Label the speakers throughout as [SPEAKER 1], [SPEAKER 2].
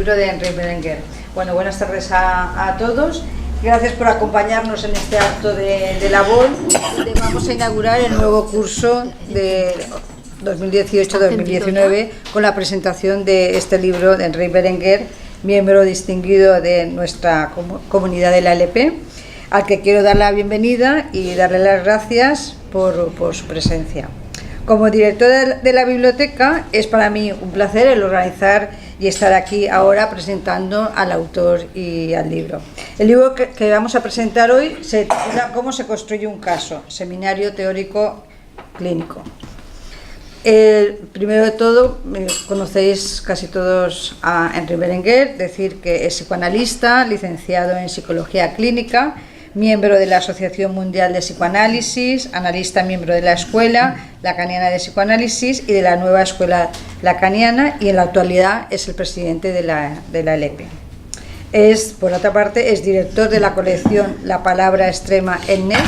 [SPEAKER 1] De Henry Berenguer. Bueno, buenas tardes a todos. Gracias por acompañarnos en este acto de la BOL, donde vamos a inaugurar el nuevo curso de 2018-2019 con la presentación de este libro de Henry Berenguer, miembro distinguido de nuestra comunidad de la LP, al que quiero dar la bienvenida y darle las gracias por su presencia. Como director de la biblioteca, es para mí un placer el organizar y estar aquí ahora presentando al autor y al libro. El libro que vamos a presentar hoy se titula ¿Cómo se construye un caso? Seminario teórico clínico. Primero de todo, conocéis casi todos a Henry Berenguer, decir que es psicoanalista, licenciado en psicología clínica, miembro de la Asociación Mundial de Psicoanálisis, analista miembro de la Escuela Lacaniana de Psicoanálisis y de la Nueva Escuela Lacaniana, y en la actualidad es el presidente de la LP. Por otra parte, es director de la colección La Palabra Extrema en NET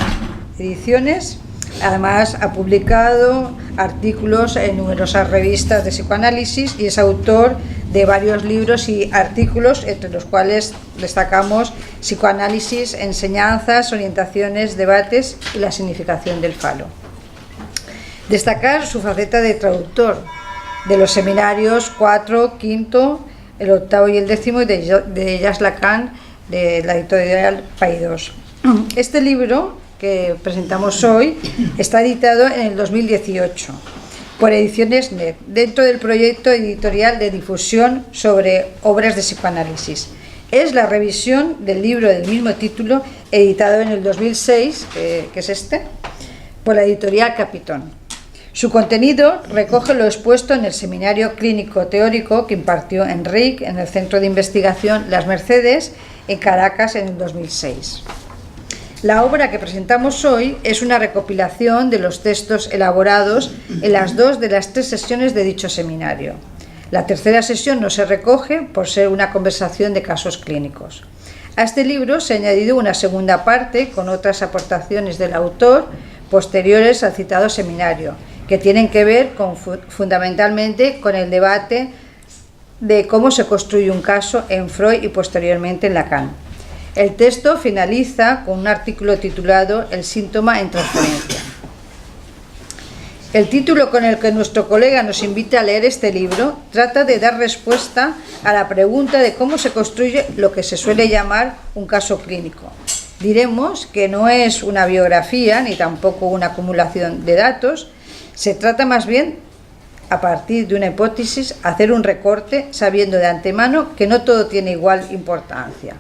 [SPEAKER 1] Ediciones. Además, ha publicado artículos en numerosas revistas de psicoanálisis y es autor de varios libros y artículos, entre los cuales destacamos Psicoanálisis, enseñanzas, orientaciones, debates y la significación del falo. Destacar su faceta de traductor de los seminarios 4, 5, el 8 y el 10 de Jacques Lacan, de la editorial Paidós. Este libro que presentamos hoy está editado en el 2018 por Ediciones NET, dentro del proyecto editorial de difusión sobre obras de psicoanálisis. Es la revisión del libro del mismo título, editado en el 2006, que es este, por la editorial Capitón. Su contenido recoge lo expuesto en el seminario clínico teórico que impartió Enric en el Centro de Investigación Las Mercedes, en Caracas, en el 2006. La obra que presentamos hoy es una recopilación de los textos elaborados en las 2 de las 3 sesiones de dicho seminario. La tercera sesión no se recoge por ser una conversación de casos clínicos. A este libro se ha añadido una segunda parte con otras aportaciones del autor posteriores al citado seminario, que tienen que ver fundamentalmente con el debate de cómo se construye un caso en Freud y posteriormente en Lacan. El texto finaliza con un artículo titulado El síntoma en transferencia. El título con el que nuestro colega nos invita a leer este libro trata de dar respuesta a la pregunta de cómo se construye lo que se suele llamar un caso clínico. Diremos que no es una biografía ni tampoco una acumulación de datos, se trata más bien, a partir de una hipótesis, hacer un recorte sabiendo de antemano que no todo tiene igual importancia.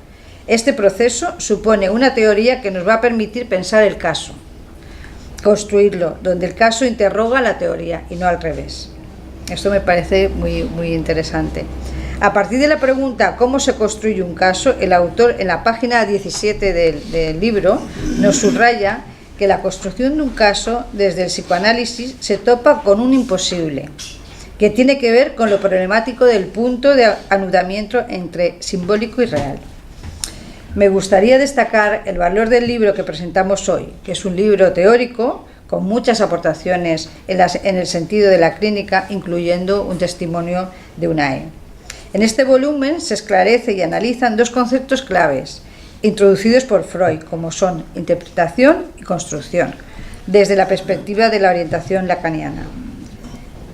[SPEAKER 1] Este proceso supone una teoría que nos va a permitir pensar el caso, construirlo, donde el caso interroga la teoría y no al revés. Esto me parece muy interesante. A partir de la pregunta ¿cómo se construye un caso?, el autor en la página 17 del libro nos subraya que la construcción de un caso desde el psicoanálisis se topa con un imposible, que tiene que ver con lo problemático del punto de anudamiento entre simbólico y real. Me gustaría destacar el valor del libro que presentamos hoy, que es un libro teórico con muchas aportaciones en el sentido de la clínica, incluyendo un testimonio de UNAE. En este volumen se esclarece y analizan 2 conceptos claves, introducidos por Freud, como son interpretación y construcción, desde la perspectiva de la orientación lacaniana.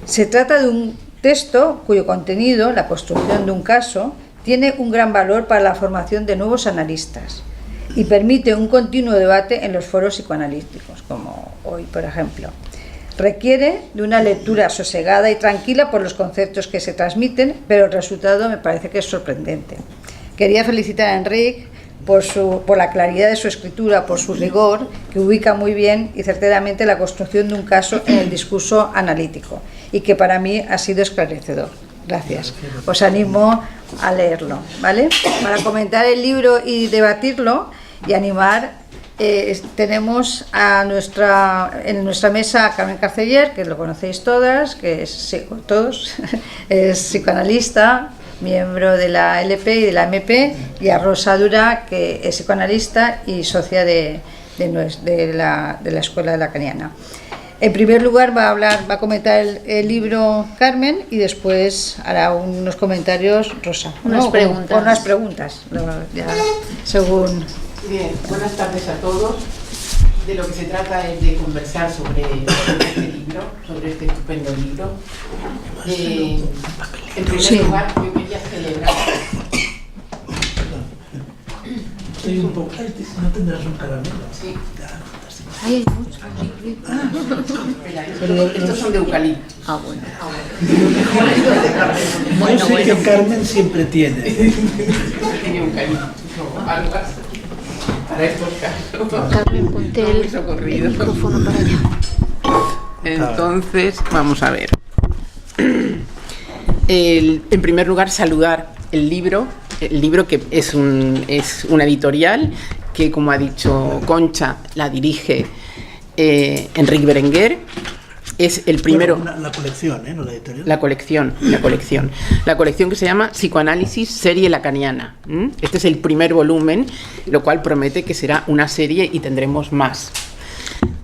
[SPEAKER 1] Se trata de un texto cuyo contenido, la construcción de un caso, tiene un gran valor para la formación de nuevos analistas y permite un continuo debate en los foros psicoanalíticos, como hoy, por ejemplo. Requiere de una lectura sosegada y tranquila por los conceptos que se transmiten, pero el resultado me parece que es sorprendente. Quería felicitar a Enric por la claridad de su escritura, por su rigor, que ubica muy bien y certeramente la construcción de un caso en el discurso analítico, y que para mí ha sido esclarecedor. Gracias. Os animo a leerlo, ¿vale? Para comentar el libro y debatirlo y animar, tenemos en nuestra mesa a Carmen Carceller, que lo conocéis todas, que es, todos, es psicoanalista, miembro de la LP y de la MP, y a Rosa Dura, que es psicoanalista y socia de la Escuela Lacaniana. En primer lugar va a comentar el libro Carmen, y después hará unos comentarios Rosa.
[SPEAKER 2] Unas
[SPEAKER 1] preguntas, ya, según...
[SPEAKER 3] Bien, buenas tardes a todos. De lo que se trata es de conversar sobre este libro, sobre este estupendo libro. En primer lugar, yo quería celebrar...
[SPEAKER 4] Soy un poco... ¿No tendrás un caramelo?
[SPEAKER 3] Sí.
[SPEAKER 2] Ay, hay mucho.
[SPEAKER 3] Estos son de eucalipto.
[SPEAKER 2] Ah, bueno.
[SPEAKER 4] Yo sé que Carmen siempre tiene.
[SPEAKER 3] Tiene eucalipto. Algo así. Para estos casos.
[SPEAKER 2] Carmen, ponte el micrófono para allá.
[SPEAKER 3] Entonces, vamos a ver. En primer lugar, saludar el libro que es una editorial que, como ha dicho Concha, la dirige Enrique Berenguer. Es el primero...
[SPEAKER 4] Bueno, la colección, no la editorial.
[SPEAKER 3] La colección que se llama Psicoanálisis, serie lacaniana. Este es el primer volumen, lo cual promete que será una serie y tendremos más.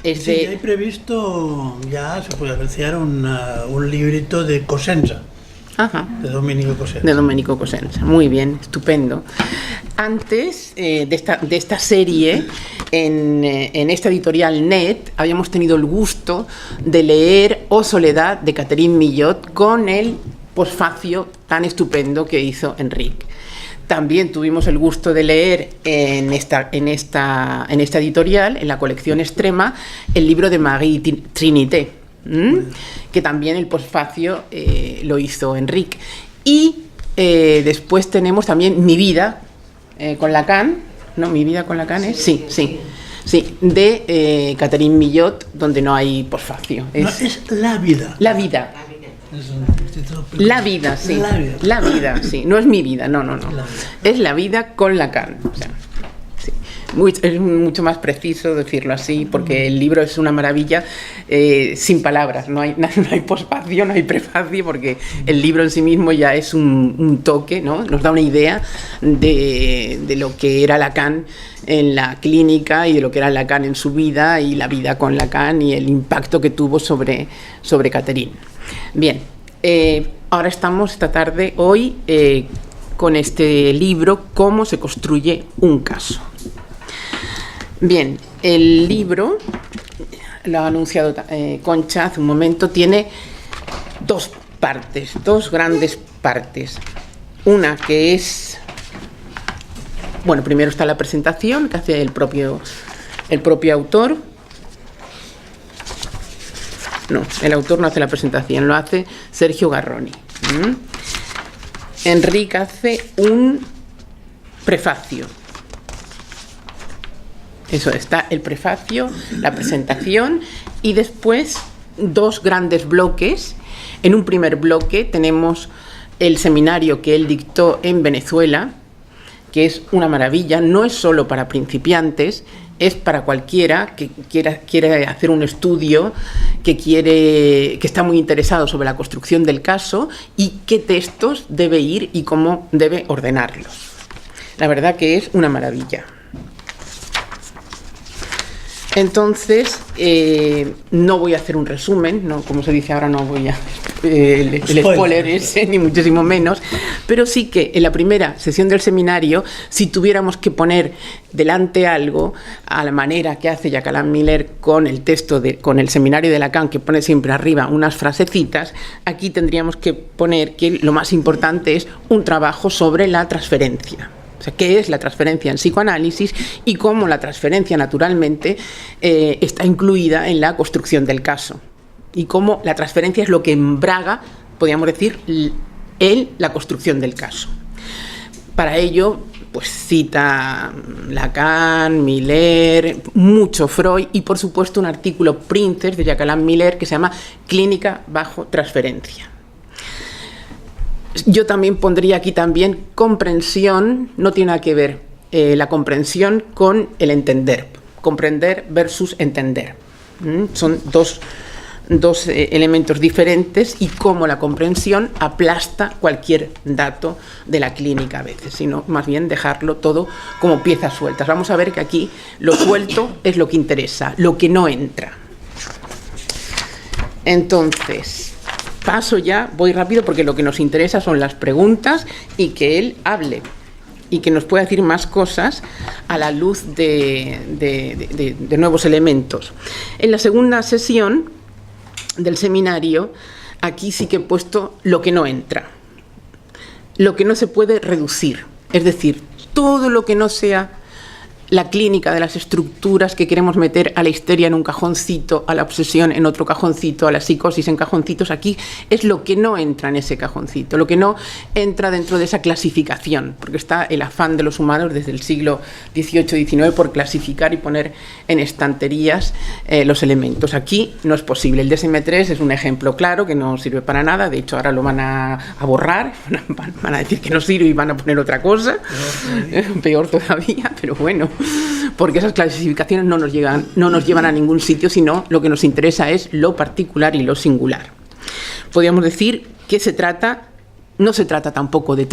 [SPEAKER 4] Sí, hay previsto, ya se puede apreciar un librito de Cosenza.
[SPEAKER 3] Ajá.
[SPEAKER 4] De Domenico Cosenza.
[SPEAKER 3] De Domenico Cosenza, muy bien, estupendo. Antes de esta serie, en esta editorial NET, habíamos tenido el gusto de leer O Soledad, de Catherine Millot, con el posfacio tan estupendo que hizo Enrique. También tuvimos el gusto de leer en esta editorial, en la colección Extrema, el libro de Marie Trinité, que también el posfacio lo hizo Enrique. Y después tenemos también Mi vida con Lacan, ¿no? Mi vida con Lacan es, sí, de Catherine Millot, donde no hay posfacio.
[SPEAKER 4] Es La vida.
[SPEAKER 3] La vida. La vida, sí. La vida, sí. No es mi vida, no. Es La vida con Lacan. O sea, sí. Es mucho más preciso decirlo así, porque el libro es una maravilla sin palabras. No hay posfacio, no hay prefacio, porque el libro en sí mismo ya es un toque, ¿no? Nos da una idea de lo que era Lacan en la clínica y de lo que era Lacan en su vida y la vida con Lacan y el impacto que tuvo sobre Catherine. Bien, ahora estamos hoy, con este libro, Cómo se construye un caso. Bien, el libro, lo ha anunciado Concha hace un momento, tiene dos grandes partes. Una que es, bueno, primero está la presentación que hace el propio autor. No, el autor no hace la presentación, lo hace Sergio Garroni. Enrique hace un prefacio. Eso, está el prefacio, la presentación y después dos grandes bloques. En un primer bloque tenemos el seminario que él dictó en Venezuela, que es una maravilla, no es solo para principiantes, es para cualquiera que quiere hacer un estudio, que está muy interesado sobre la construcción del caso y qué textos debe ir y cómo debe ordenarlos. La verdad que es una maravilla. Entonces, no voy a hacer un resumen, no, como se dice ahora, no voy a el spoiler ese, ni muchísimo menos, pero sí que en la primera sesión del seminario, si tuviéramos que poner delante algo, a la manera que hace Jacqueline Miller con el texto, con el seminario de Lacan, que pone siempre arriba unas frasecitas, aquí tendríamos que poner que lo más importante es un trabajo sobre la transferencia. O sea, qué es la transferencia en psicoanálisis y cómo la transferencia naturalmente está incluida en la construcción del caso. Y cómo la transferencia es lo que embraga, podríamos decir, la construcción del caso. Para ello pues cita Lacan, Miller, mucho Freud y por supuesto un artículo Princess de Jacques Alain Miller que se llama Clínica bajo transferencia. Yo también pondría aquí también comprensión, no tiene nada que ver la comprensión con el entender, comprender versus entender. Son dos elementos diferentes y cómo la comprensión aplasta cualquier dato de la clínica a veces, sino más bien dejarlo todo como piezas sueltas. Vamos a ver que aquí lo suelto es lo que interesa, lo que no entra. Entonces, paso ya, voy rápido porque lo que nos interesa son las preguntas y que él hable y que nos pueda decir más cosas a la luz de nuevos elementos. En la segunda sesión del seminario, aquí sí que he puesto lo que no entra, lo que no se puede reducir, es decir, todo lo que no sea la clínica de las estructuras que queremos meter a la histeria en un cajoncito, a la obsesión en otro cajoncito, a la psicosis en cajoncitos, aquí es lo que no entra en ese cajoncito, lo que no entra dentro de esa clasificación, porque está el afán de los humanos desde el siglo XVIII-XIX por clasificar y poner en estanterías los elementos. Aquí no es posible. El DSM-3 es un ejemplo claro que no sirve para nada, de hecho ahora lo van a borrar, van a decir que no sirve y van a poner otra cosa, peor todavía, pero bueno, porque esas clasificaciones no nos llevan a ningún sitio, sino lo que nos interesa es lo particular y lo singular. Podríamos decir que no se trata tampoco de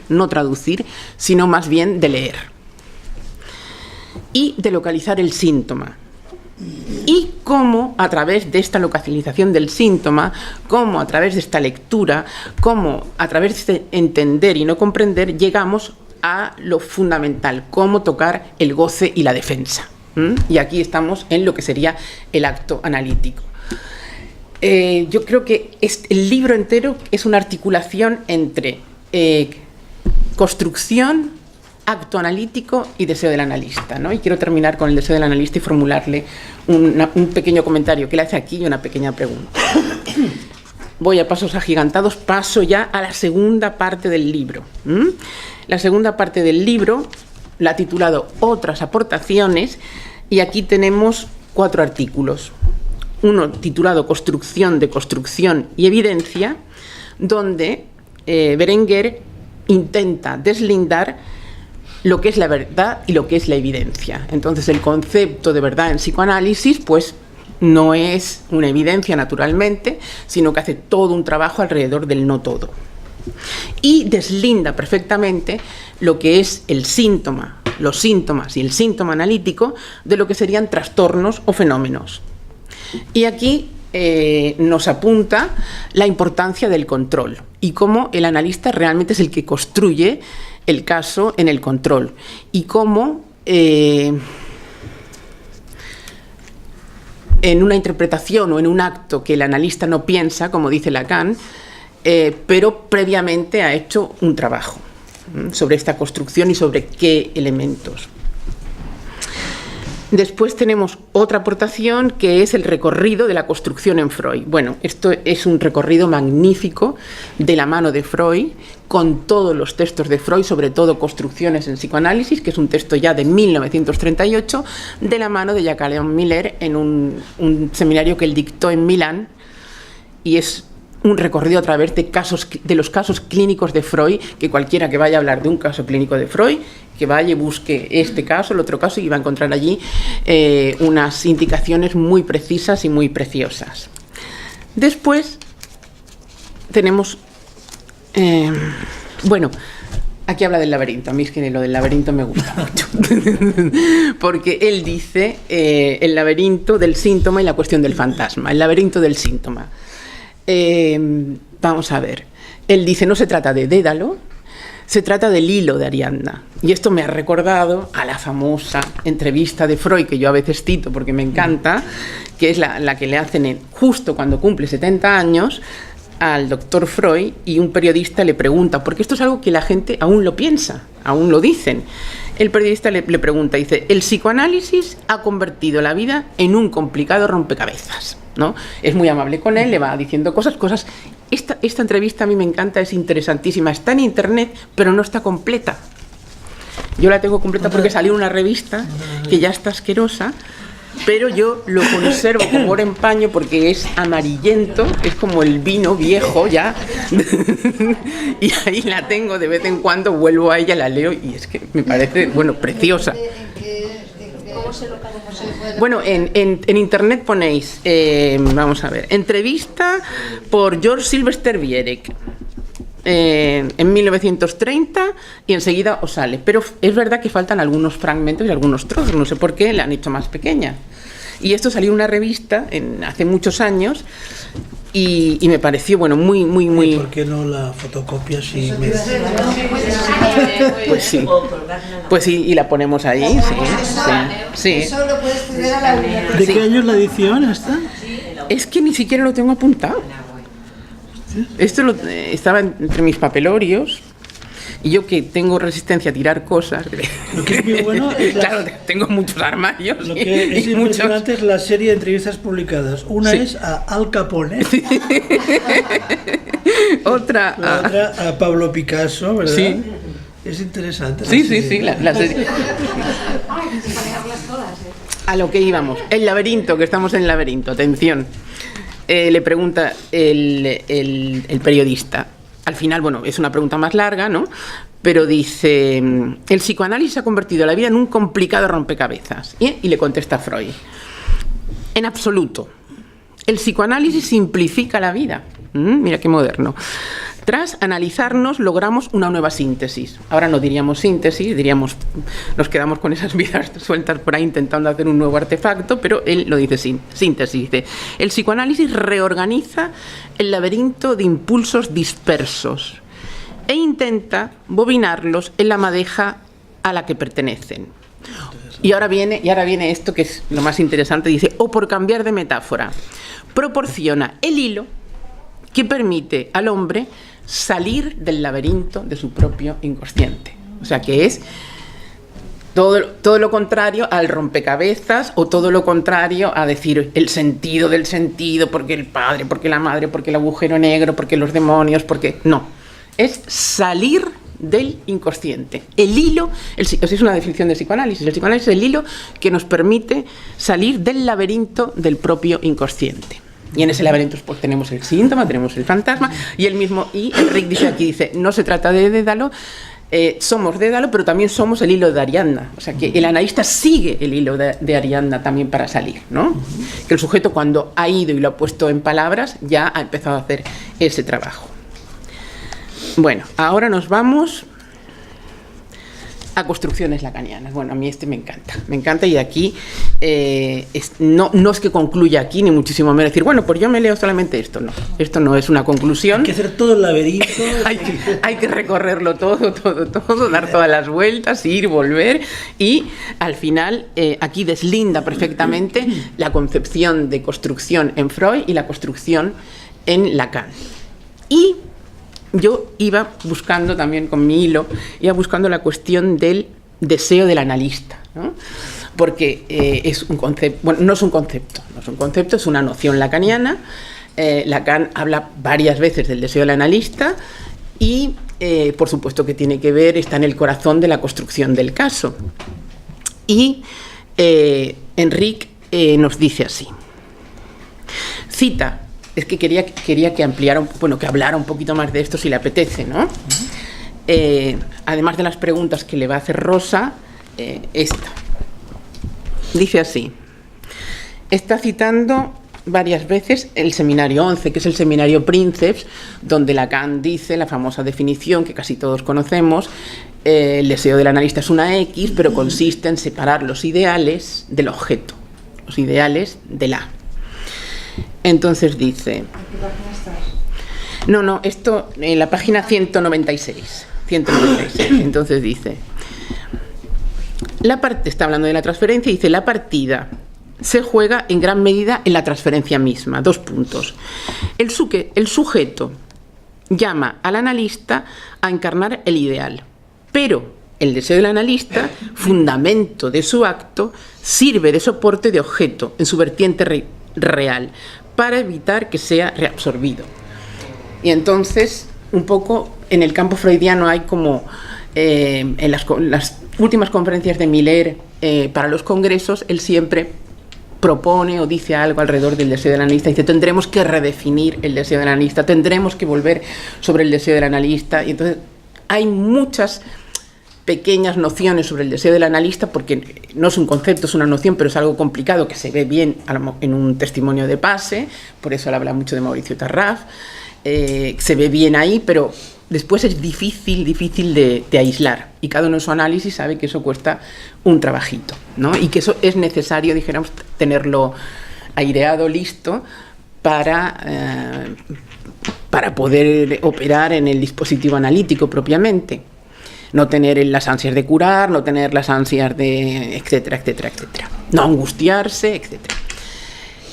[SPEAKER 3] no traducir, sino más bien de leer y de localizar el síntoma. Y cómo a través de esta localización del síntoma, cómo a través de esta lectura, cómo a través de entender y no comprender, llegamos a lo fundamental, cómo tocar el goce y la defensa. Y aquí estamos en lo que sería el acto analítico. Yo creo que el libro entero es una articulación entre construcción, acto analítico y deseo del analista, ¿no? Y quiero terminar con el deseo del analista y formularle un pequeño comentario que le hace aquí y una pequeña pregunta. Voy a pasos agigantados, paso ya a la segunda parte del libro. La segunda parte del libro la ha titulado Otras aportaciones y aquí tenemos 4 artículos. Uno titulado Construcción de construcción y evidencia, donde Berenguer intenta deslindar lo que es la verdad y lo que es la evidencia. Entonces el concepto de verdad en psicoanálisis pues no es una evidencia naturalmente, sino que hace todo un trabajo alrededor del no todo. Y deslinda perfectamente lo que es el síntoma, los síntomas y el síntoma analítico de lo que serían trastornos o fenómenos. Y aquí nos apunta la importancia del control y cómo el analista realmente es el que construye el caso en el control y cómo en una interpretación o en un acto que el analista no piensa, como dice Lacan, pero previamente ha hecho un trabajo sobre esta construcción y sobre qué elementos. Después tenemos otra aportación que es el recorrido de la construcción en Freud. Bueno, esto es un recorrido magnífico de la mano de Freud, con todos los textos de Freud, sobre todo Construcciones en psicoanálisis, que es un texto ya de 1938, de la mano de Jacques Alain Miller en un seminario que él dictó en Milán, y es un recorrido a través de los casos clínicos de Freud, que cualquiera que vaya a hablar de un caso clínico de Freud, que vaya y busque este caso, el otro caso, y va a encontrar allí unas indicaciones muy precisas y muy preciosas. Después tenemos, bueno, aquí habla del laberinto. A mí es que lo del laberinto me gusta mucho, porque él dice el laberinto del síntoma y la cuestión del fantasma, el laberinto del síntoma. Vamos a ver, él dice, no se trata de Dédalo, se trata del hilo de Ariadna. Y esto me ha recordado a la famosa entrevista de Freud, que yo a veces cito porque me encanta, que es la que le hacen justo cuando cumple 70 años al doctor Freud, y un periodista le pregunta, porque esto es algo que la gente aún lo piensa, aún lo dicen. El periodista le pregunta, dice, el psicoanálisis ha convertido la vida en un complicado rompecabezas, ¿no? Es muy amable con él, le va diciendo cosas. Esta entrevista a mí me encanta, es interesantísima, está en internet, pero no está completa. Yo la tengo completa porque salió una revista que ya está asquerosa, pero yo lo conservo con oro en paño porque es amarillento, es como el vino viejo ya, y ahí la tengo, de vez en cuando vuelvo a ella, la leo y es que me parece, bueno, preciosa. Bueno, en internet ponéis, vamos a ver, entrevista por George Sylvester Viereck. En 1930 y enseguida os sale, pero es verdad que faltan algunos fragmentos y algunos trozos, no sé por qué la han hecho más pequeña, y esto salió en una revista hace muchos años y me pareció, bueno, muy
[SPEAKER 4] ¿Y por qué no la fotocopias y me...
[SPEAKER 3] pues sí, y la ponemos ahí, sí.
[SPEAKER 1] Eso lo puedes tener a la biblioteca.
[SPEAKER 4] ¿De qué año es la edición esta?
[SPEAKER 3] Es que ni siquiera lo tengo apuntado. Esto estaba entre mis papelorios y yo que tengo resistencia a tirar cosas.
[SPEAKER 4] Lo que es muy bueno es
[SPEAKER 3] claro, tengo muchos armarios.
[SPEAKER 4] Lo que es impresionante es la serie de entrevistas publicadas. Una es a Al Capone.
[SPEAKER 3] Otra
[SPEAKER 4] a Pablo Picasso, ¿verdad?
[SPEAKER 3] Sí.
[SPEAKER 4] Es interesante.
[SPEAKER 3] Sí, la serie. A lo que íbamos. El laberinto, que estamos en el laberinto. Atención. Le pregunta el periodista. Al final, bueno, es una pregunta más larga, ¿no? Pero dice, el psicoanálisis ha convertido la vida en un complicado rompecabezas. Y le contesta Freud. En absoluto. El psicoanálisis simplifica la vida. Mira qué moderno. Tras analizarnos, logramos una nueva síntesis. Ahora no diríamos síntesis, diríamos, nos quedamos con esas vidas sueltas por ahí intentando hacer un nuevo artefacto, pero él lo dice síntesis. Dice, el psicoanálisis reorganiza el laberinto de impulsos dispersos e intenta bobinarlos en la madeja a la que pertenecen. Y ahora viene esto que es lo más interesante, dice, o por cambiar de metáfora, proporciona el hilo que permite al hombre salir del laberinto de su propio inconsciente. O sea, que es todo lo contrario al rompecabezas o todo lo contrario a decir el sentido del sentido, porque el padre, porque la madre, porque el agujero negro, porque los demonios, porque... No, es salir del inconsciente. El hilo, es una definición de psicoanálisis. El psicoanálisis es el hilo que nos permite salir del laberinto del propio inconsciente. Y en ese laberinto pues tenemos el síntoma, tenemos el fantasma y Enric dice aquí, no se trata de Dédalo, somos Dédalo, pero también somos el hilo de Ariadna. O sea que el analista sigue el hilo de Ariadna también para salir, ¿no? Que el sujeto cuando ha ido y lo ha puesto en palabras ya ha empezado a hacer ese trabajo. Bueno, ahora nos vamos a construcciones lacanianas. Bueno, a mí me encanta y aquí no es que concluya aquí, ni muchísimo menos decir, bueno, pues yo me leo solamente esto, no. Esto no es una conclusión.
[SPEAKER 4] Hay que hacer todo el laberinto.
[SPEAKER 3] hay que recorrerlo todo, dar todas las vueltas, ir, volver y al final aquí deslinda perfectamente la concepción de construcción en Freud y la construcción en Lacan. Y yo iba buscando también con mi hilo, iba buscando la cuestión del deseo del analista, ¿no? Porque es un concepto, bueno, no es un concepto, es una noción lacaniana. Lacan habla varias veces del deseo del analista y, por supuesto, que tiene que ver, está en el corazón de la construcción del caso. Y Enric nos dice así, cita. Es que quería que ampliara, que hablara un poquito más de esto si le apetece, ¿no? Además de las preguntas que le va a hacer Rosa, esta. Dice así, está citando varias veces el seminario 11, que es el seminario Princeps, donde Lacan dice la famosa definición que casi todos conocemos, el deseo del analista es una X, pero consiste en separar los ideales del objeto, los ideales del A. Entonces dice... ¿En qué página estás? No, esto en la página 196. Entonces dice... está hablando de la transferencia y dice, la partida se juega en gran medida en la transferencia misma. 2 puntos. El sujeto llama al analista a encarnar el ideal, pero el deseo del analista, fundamento de su acto, sirve de soporte de objeto en su vertiente real, para evitar que sea reabsorbido. Y entonces, un poco en el campo freudiano hay como en las últimas conferencias de Miller para los congresos, él siempre propone o dice algo alrededor del deseo del analista. Dice, tendremos que redefinir el deseo del analista, tendremos que volver sobre el deseo del analista. Y entonces hay muchas pequeñas nociones sobre el deseo del analista, porque no es un concepto, es una noción, pero es algo complicado que se ve bien en un testimonio de Pase, por eso él habla mucho de Mauricio Tarraf, se ve bien ahí, pero después es difícil de aislar, y cada uno en su análisis sabe que eso cuesta un trabajito, ¿no? Y que eso es necesario, dijéramos, tenerlo aireado, listo, para poder operar en el dispositivo analítico propiamente. No tener las ansias de curar, no tener las ansias de etcétera, etcétera, etcétera. No angustiarse, etcétera.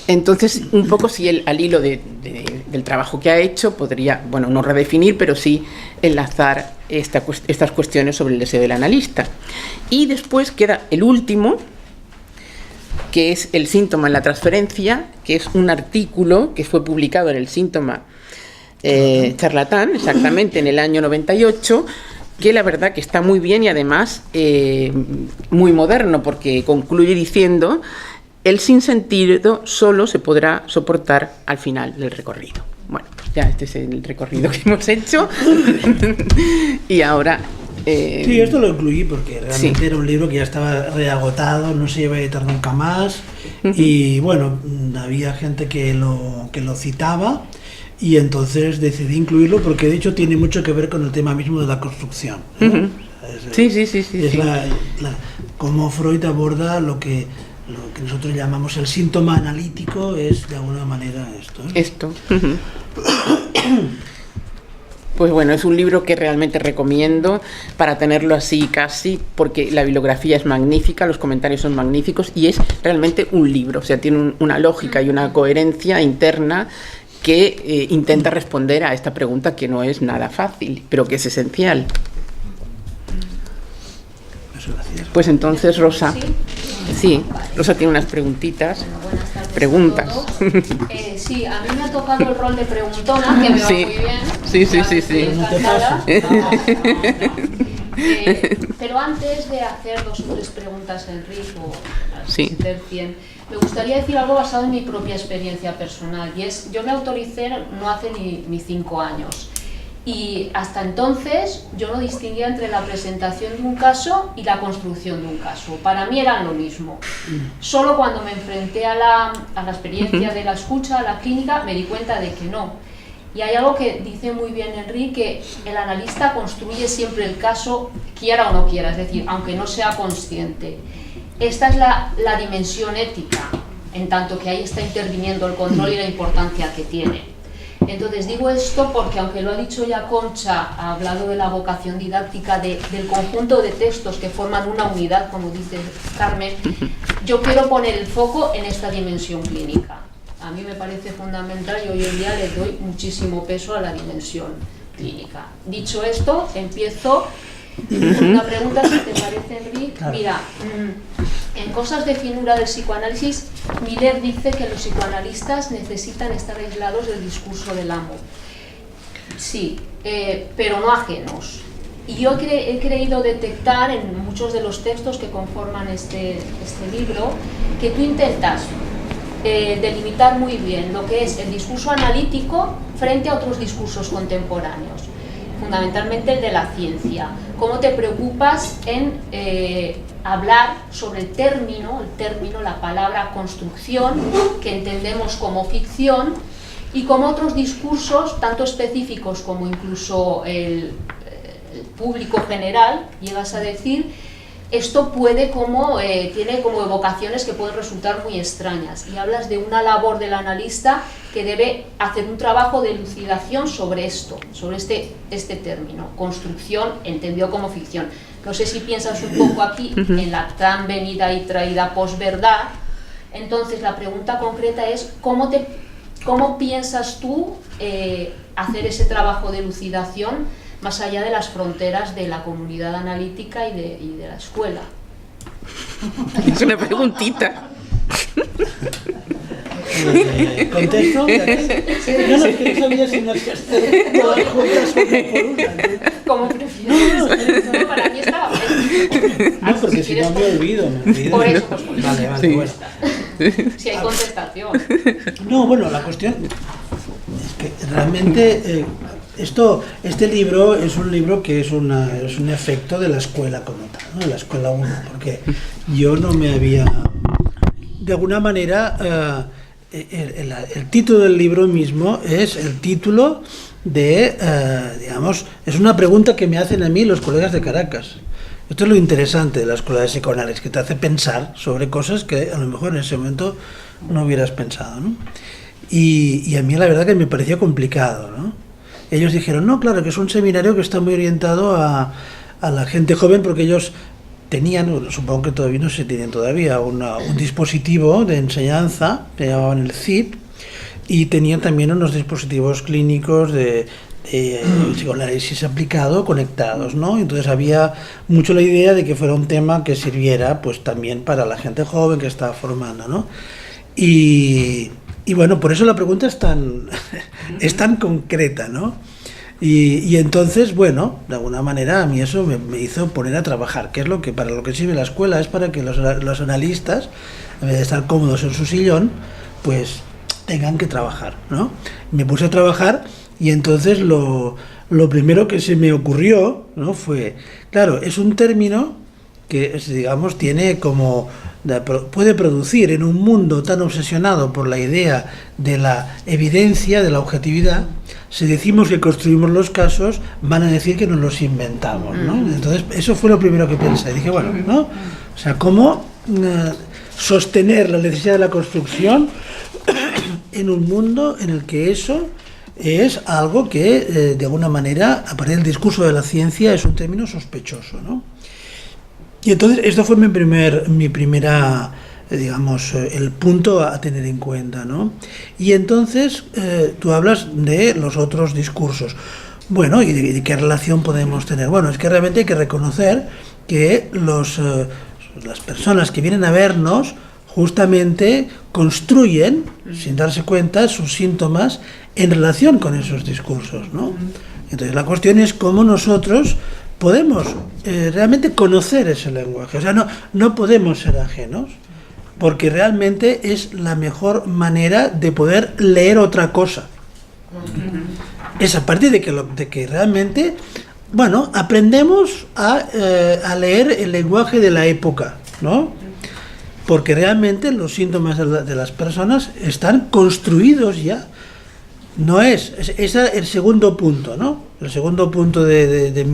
[SPEAKER 3] Entonces, un poco si él, al hilo del trabajo que ha hecho, podría, bueno, no redefinir, pero sí enlazar estas cuestiones sobre el deseo del analista. Y después queda el último, que es el síntoma en la transferencia, que es un artículo que fue publicado en el Síntoma Charlatán, exactamente en el año 98, que la verdad que está muy bien y además muy moderno, porque concluye diciendo: el sinsentido solo se podrá soportar al final del recorrido. Bueno, pues ya este es el recorrido que hemos hecho. Y ahora...
[SPEAKER 4] sí, esto lo incluí porque realmente era un libro que ya estaba reagotado, no se iba a editar nunca más. Y bueno, había gente que lo citaba, y entonces decidí incluirlo porque de hecho tiene mucho que ver con el tema mismo de la construcción.
[SPEAKER 3] Sí.
[SPEAKER 4] Es cómo Freud aborda lo que nosotros llamamos el síntoma analítico, es de alguna manera esto.
[SPEAKER 3] Pues bueno, es un libro que realmente recomiendo para tenerlo así casi, porque la bibliografía es magnífica, los comentarios son magníficos y es realmente un libro, o sea, tiene una lógica y una coherencia interna que intenta responder a esta pregunta que no es nada fácil, pero que es esencial. Pues entonces, Rosa. Sí, Rosa tiene unas preguntitas.
[SPEAKER 2] Bueno, buenas tardes a todos. Sí, a mí me ha tocado el rol de preguntona, que me va muy bien.
[SPEAKER 3] Sí.
[SPEAKER 2] Encantada. Pero antes de hacer 2 o 3 preguntas a Enrique o a Tercien, me gustaría decir algo basado en mi propia experiencia personal. Y es, yo me autoricé no hace ni 5 años. Y hasta entonces yo no distinguía entre la presentación de un caso y la construcción de un caso. Para mí eran lo mismo. Solo cuando me enfrenté a la experiencia de la escucha, a la clínica, me di cuenta de que no. Y hay algo que dice muy bien Enrique, que el analista construye siempre el caso, quiera o no quiera, es decir, aunque no sea consciente. Esta es la dimensión ética, en tanto que ahí está interviniendo el control y la importancia que tiene. Entonces digo esto porque, aunque lo ha dicho ya Concha, ha hablado de la vocación didáctica del conjunto de textos que forman una unidad, como dice Carmen, yo quiero poner el foco en esta dimensión clínica. A mí me parece fundamental y hoy en día le doy muchísimo peso a la dimensión clínica. Dicho esto, empiezo con una pregunta, si te parece, Enrique. Claro. Mira, en Cosas de finura del psicoanálisis, Miller dice que los psicoanalistas necesitan estar aislados del discurso del amo. Sí, pero no ajenos. Y yo he creído detectar en muchos de los textos que conforman este libro que tú intentas delimitar muy bien lo que es el discurso analítico frente a otros discursos contemporáneos, fundamentalmente el de la ciencia. Cómo te preocupas en hablar sobre el término, la palabra construcción, que entendemos como ficción, y como otros discursos, tanto específicos como incluso el público general, llegas a decir, esto puede tiene como evocaciones que pueden resultar muy extrañas, y hablas de una labor del analista que debe hacer un trabajo de elucidación sobre esto, sobre este término, construcción entendido como ficción. No sé si piensas un poco aquí en la tan venida y traída posverdad. Entonces la pregunta concreta es ¿cómo piensas tú hacer ese trabajo de elucidación más allá de las fronteras de la comunidad analítica y de la escuela?
[SPEAKER 3] Es una preguntita.
[SPEAKER 4] ¿Contesto? No, es que no sabía si nos hacer todas juntas una por una.
[SPEAKER 2] Como prefieres. No, para mí está
[SPEAKER 4] No, porque si no me olvido.
[SPEAKER 2] Por eso, pues por eso.
[SPEAKER 4] Vale,
[SPEAKER 3] Sí.
[SPEAKER 4] bueno.
[SPEAKER 2] Si hay contestación.
[SPEAKER 4] No, bueno, la cuestión es que realmente este libro es un libro que es un efecto de la escuela como tal, ¿no? De la escuela 1, porque yo no me había... De alguna manera, el título del libro mismo es el título de, digamos, es una pregunta que me hacen a mí los colegas de Caracas. Esto es lo interesante de la escuela de psicoanálisis, que te hace pensar sobre cosas que a lo mejor en ese momento no hubieras pensado, ¿no? Y a mí la verdad que me parecía complicado, ¿no? Ellos dijeron, no, claro, que es un seminario que está muy orientado a la gente joven, porque ellos tenían, supongo que todavía no se tienen todavía, un dispositivo de enseñanza, que llamaban el CIP, y tenían también unos dispositivos clínicos de psicoanálisis aplicado conectados, ¿no? Entonces había mucho la idea de que fuera un tema que sirviera pues también para la gente joven que estaba formando, ¿no? Y bueno, por eso la pregunta es tan concreta, ¿no? Y entonces, bueno, de alguna manera a mí eso me hizo poner a trabajar, que es lo que para lo que sirve la escuela, es para que los analistas, en vez de estar cómodos en su sillón, pues tengan que trabajar, ¿no? Me puse a trabajar y entonces lo primero que se me ocurrió, ¿no? Fue, claro, es un término que, digamos, tiene como... puede producir en un mundo tan obsesionado por la idea de la evidencia, de la objetividad, si decimos que construimos los casos, van a decir que nos los inventamos, ¿no? Entonces, eso fue lo primero que pensé. Dije, bueno, ¿no? O sea, ¿cómo sostener la necesidad de la construcción en un mundo en el que eso es algo que, de alguna manera, a partir del discurso de la ciencia, es un término sospechoso, ¿no? Y entonces esto fue mi primera, digamos, el punto a tener en cuenta, ¿no? Y entonces tú hablas de los otros discursos. Bueno, ¿y de qué relación podemos tener? Bueno, es que realmente hay que reconocer que las personas que vienen a vernos justamente construyen, sin darse cuenta, sus síntomas en relación con esos discursos, ¿no? Entonces la cuestión es cómo nosotros podemos realmente conocer ese lenguaje. O sea, no podemos ser ajenos, porque realmente es la mejor manera de poder leer otra cosa. Es a partir de que realmente, bueno, aprendemos a leer el lenguaje de la época, ¿no? Porque realmente los síntomas de las personas están construidos ya. No es el segundo punto, ¿no? El segundo punto de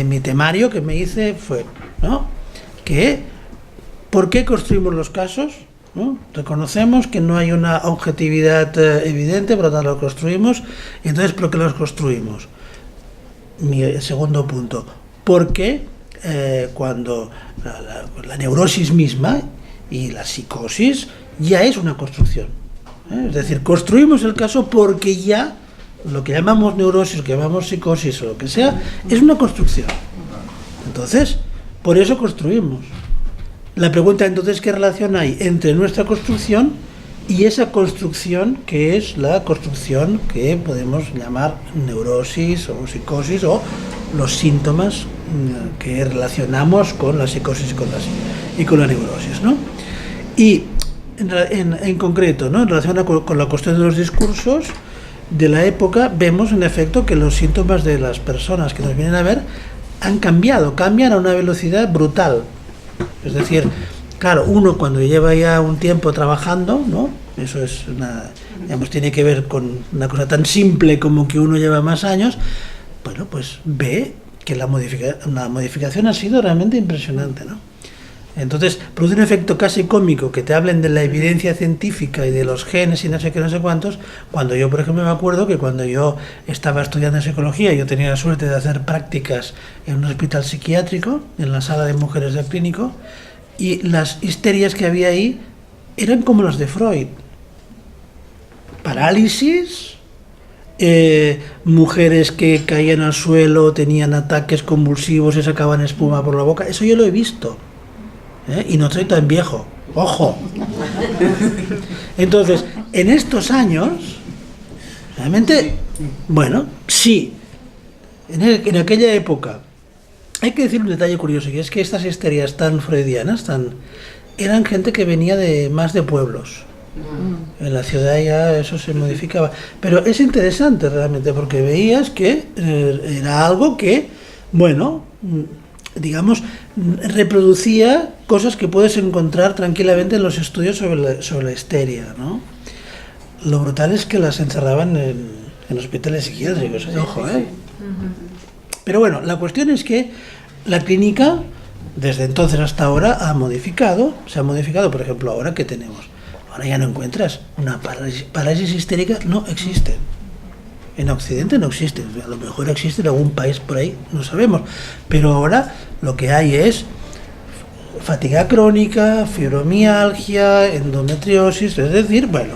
[SPEAKER 4] mi temario que me hice fue, ¿no? ¿Por qué construimos los casos? ¿No? Reconocemos que no hay una objetividad evidente, por lo tanto los construimos. Y entonces, ¿por qué los construimos? Mi segundo punto. Porque cuando la neurosis misma y la psicosis ya es una construcción. Es decir, construimos el caso porque ya lo que llamamos neurosis, lo que llamamos psicosis o lo que sea, es una construcción. Entonces, por eso construimos. La pregunta entonces, ¿qué relación hay entre nuestra construcción y esa construcción que es la construcción que podemos llamar neurosis o psicosis o los síntomas que relacionamos con la psicosis y con la neurosis, ¿no? Y en concreto, ¿no? En relación con la cuestión de los discursos de la época, vemos en efecto que los síntomas de las personas que nos vienen a ver cambian a una velocidad brutal. Es decir, claro, uno cuando lleva ya un tiempo trabajando, ¿no? Eso es tiene que ver con una cosa tan simple como que uno lleva más años, bueno, pues ve que la modificación ha sido realmente impresionante, ¿no? Entonces, produce un efecto casi cómico que te hablen de la evidencia científica y de los genes y no sé qué, no sé cuántos, cuando yo, por ejemplo, me acuerdo que cuando yo estaba estudiando psicología, yo tenía la suerte de hacer prácticas en un hospital psiquiátrico, en la sala de mujeres del clínico, y las histerias que había ahí eran como las de Freud. Parálisis, mujeres que caían al suelo, tenían ataques convulsivos y sacaban espuma por la boca, eso yo lo he visto. Y no soy tan viejo, ojo. Entonces, en estos años, realmente, bueno, sí, en aquella época hay que decir un detalle curioso, y es que estas histerias tan freudianas eran gente que venía más de pueblos. En la ciudad ya eso se modificaba. Pero es interesante realmente, porque veías que era algo que, bueno, digamos, reproducía cosas que puedes encontrar tranquilamente en los estudios sobre la histeria, ¿no? Lo brutal es que las encerraban en hospitales psiquiátricos, ojo, ¿eh? Pero bueno, la cuestión es que la clínica, desde entonces hasta ahora, se ha modificado, por ejemplo, ahora que tenemos. Ahora ya no encuentras una parálisis histérica, no existe. En Occidente no existe, a lo mejor existe en algún país por ahí, no sabemos. Pero ahora lo que hay es fatiga crónica, fibromialgia, endometriosis, es decir, bueno,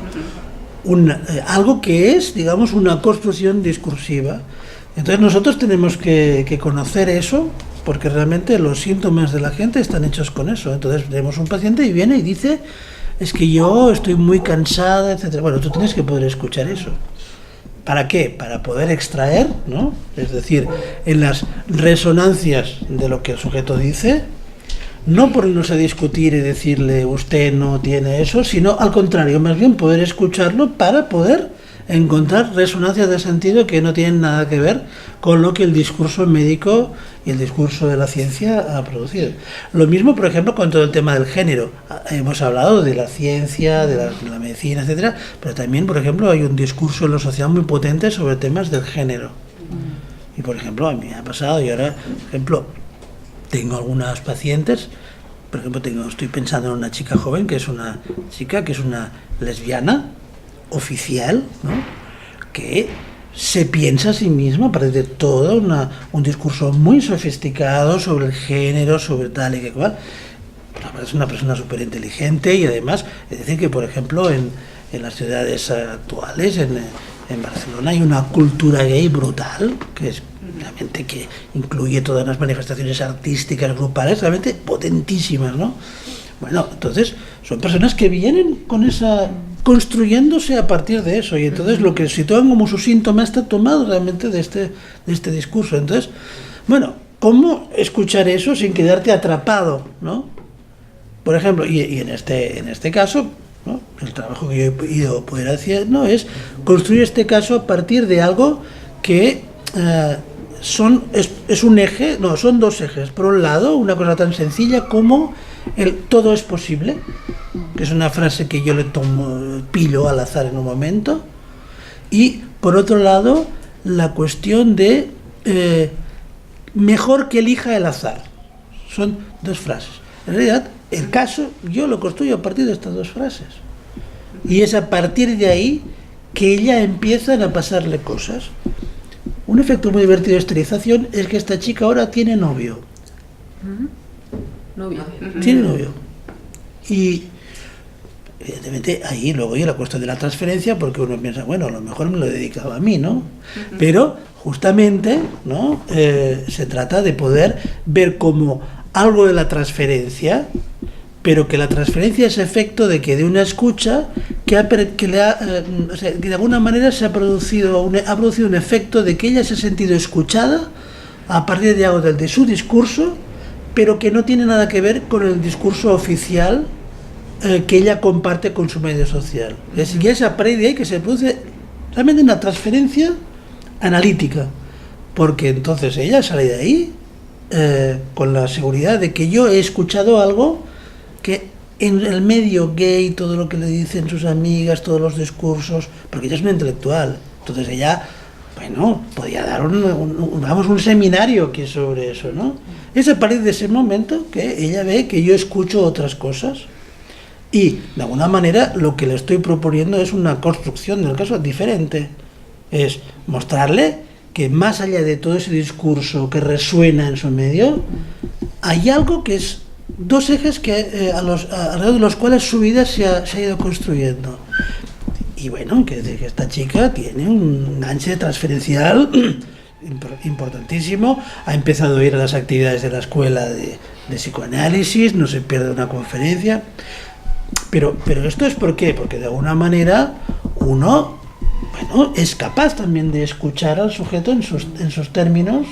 [SPEAKER 4] algo que es, digamos, una construcción discursiva. Entonces nosotros tenemos que conocer eso, porque realmente los síntomas de la gente están hechos con eso. Entonces tenemos un paciente y viene y dice, es que yo estoy muy cansada, etcétera. Bueno, tú tienes que poder escuchar eso. ¿Para qué? Para poder extraer, ¿no? Es decir, en las resonancias de lo que el sujeto dice, no ponernos a discutir y decirle usted no tiene eso, sino al contrario, más bien poder escucharlo para poder encontrar resonancias de sentido que no tienen nada que ver con lo que el discurso médico y el discurso de la ciencia ha producido. Lo mismo, por ejemplo, con todo el tema del género. Hemos hablado de la ciencia, de la medicina, etcétera, pero también, por ejemplo, hay un discurso en lo social muy potente sobre temas del género. Y, por ejemplo, a mí me ha pasado, y ahora, por ejemplo, tengo algunas pacientes, por ejemplo, estoy pensando en una chica joven que es una lesbiana oficial, ¿no? Que se piensa a sí misma a partir de todo un discurso muy sofisticado sobre el género, sobre tal y que cual. Es una persona súper inteligente y además, es decir, que por ejemplo en las ciudades actuales, en Barcelona, hay una cultura gay brutal, que es realmente que incluye todas las manifestaciones artísticas grupales, realmente potentísimas, ¿no? Bueno, entonces son personas que vienen con construyéndose a partir de eso, y entonces lo que sitúan como su síntoma está tomado realmente de este discurso. Entonces, bueno, ¿cómo escuchar eso sin quedarte atrapado, ¿no? Por ejemplo, y en este caso, ¿no? El trabajo que yo he ido poder hacer, ¿no? Es construir este caso a partir de algo que son dos ejes. Por un lado, una cosa tan sencilla como todo es posible, que es una frase que yo pillo al azar en un momento, y por otro lado la cuestión de mejor que elija el azar. Son dos frases. En realidad el caso yo lo construyo a partir de estas dos frases, y es a partir de ahí que ya empiezan a pasarle cosas. Un efecto muy divertido de esterilización es que esta chica ahora tiene novio. Tiene novio. Y evidentemente ahí luego hay la cuestión de la transferencia, porque uno piensa, bueno, a lo mejor me lo dedicaba a mí, ¿no? Pero justamente, ¿no? Se trata de poder ver como algo de la transferencia, pero que la transferencia es efecto de que de una escucha que de alguna manera ha producido un efecto de que ella se ha sentido escuchada a partir de algo de su discurso, pero que no tiene nada que ver con el discurso oficial que ella comparte con su medio social. Y es a partir de ahí que se produce realmente una transferencia analítica, porque entonces ella sale de ahí con la seguridad de que yo he escuchado algo que en el medio gay, todo lo que le dicen sus amigas, todos los discursos, porque ella es una intelectual, entonces ella, bueno, podía dar un seminario que es sobre eso, ¿no? Es a partir de ese momento que ella ve que yo escucho otras cosas, y de alguna manera lo que le estoy proponiendo es una construcción del caso diferente, es mostrarle que más allá de todo ese discurso que resuena en su medio, hay algo que es dos ejes que alrededor de los cuales su vida se ha ido construyendo. Y bueno, que esta chica tiene un enganche transferencial importantísimo, ha empezado a ir a las actividades de la escuela de psicoanálisis, no se pierde una conferencia, pero esto es ¿por qué? Porque de alguna manera uno, bueno, es capaz también de escuchar al sujeto en sus términos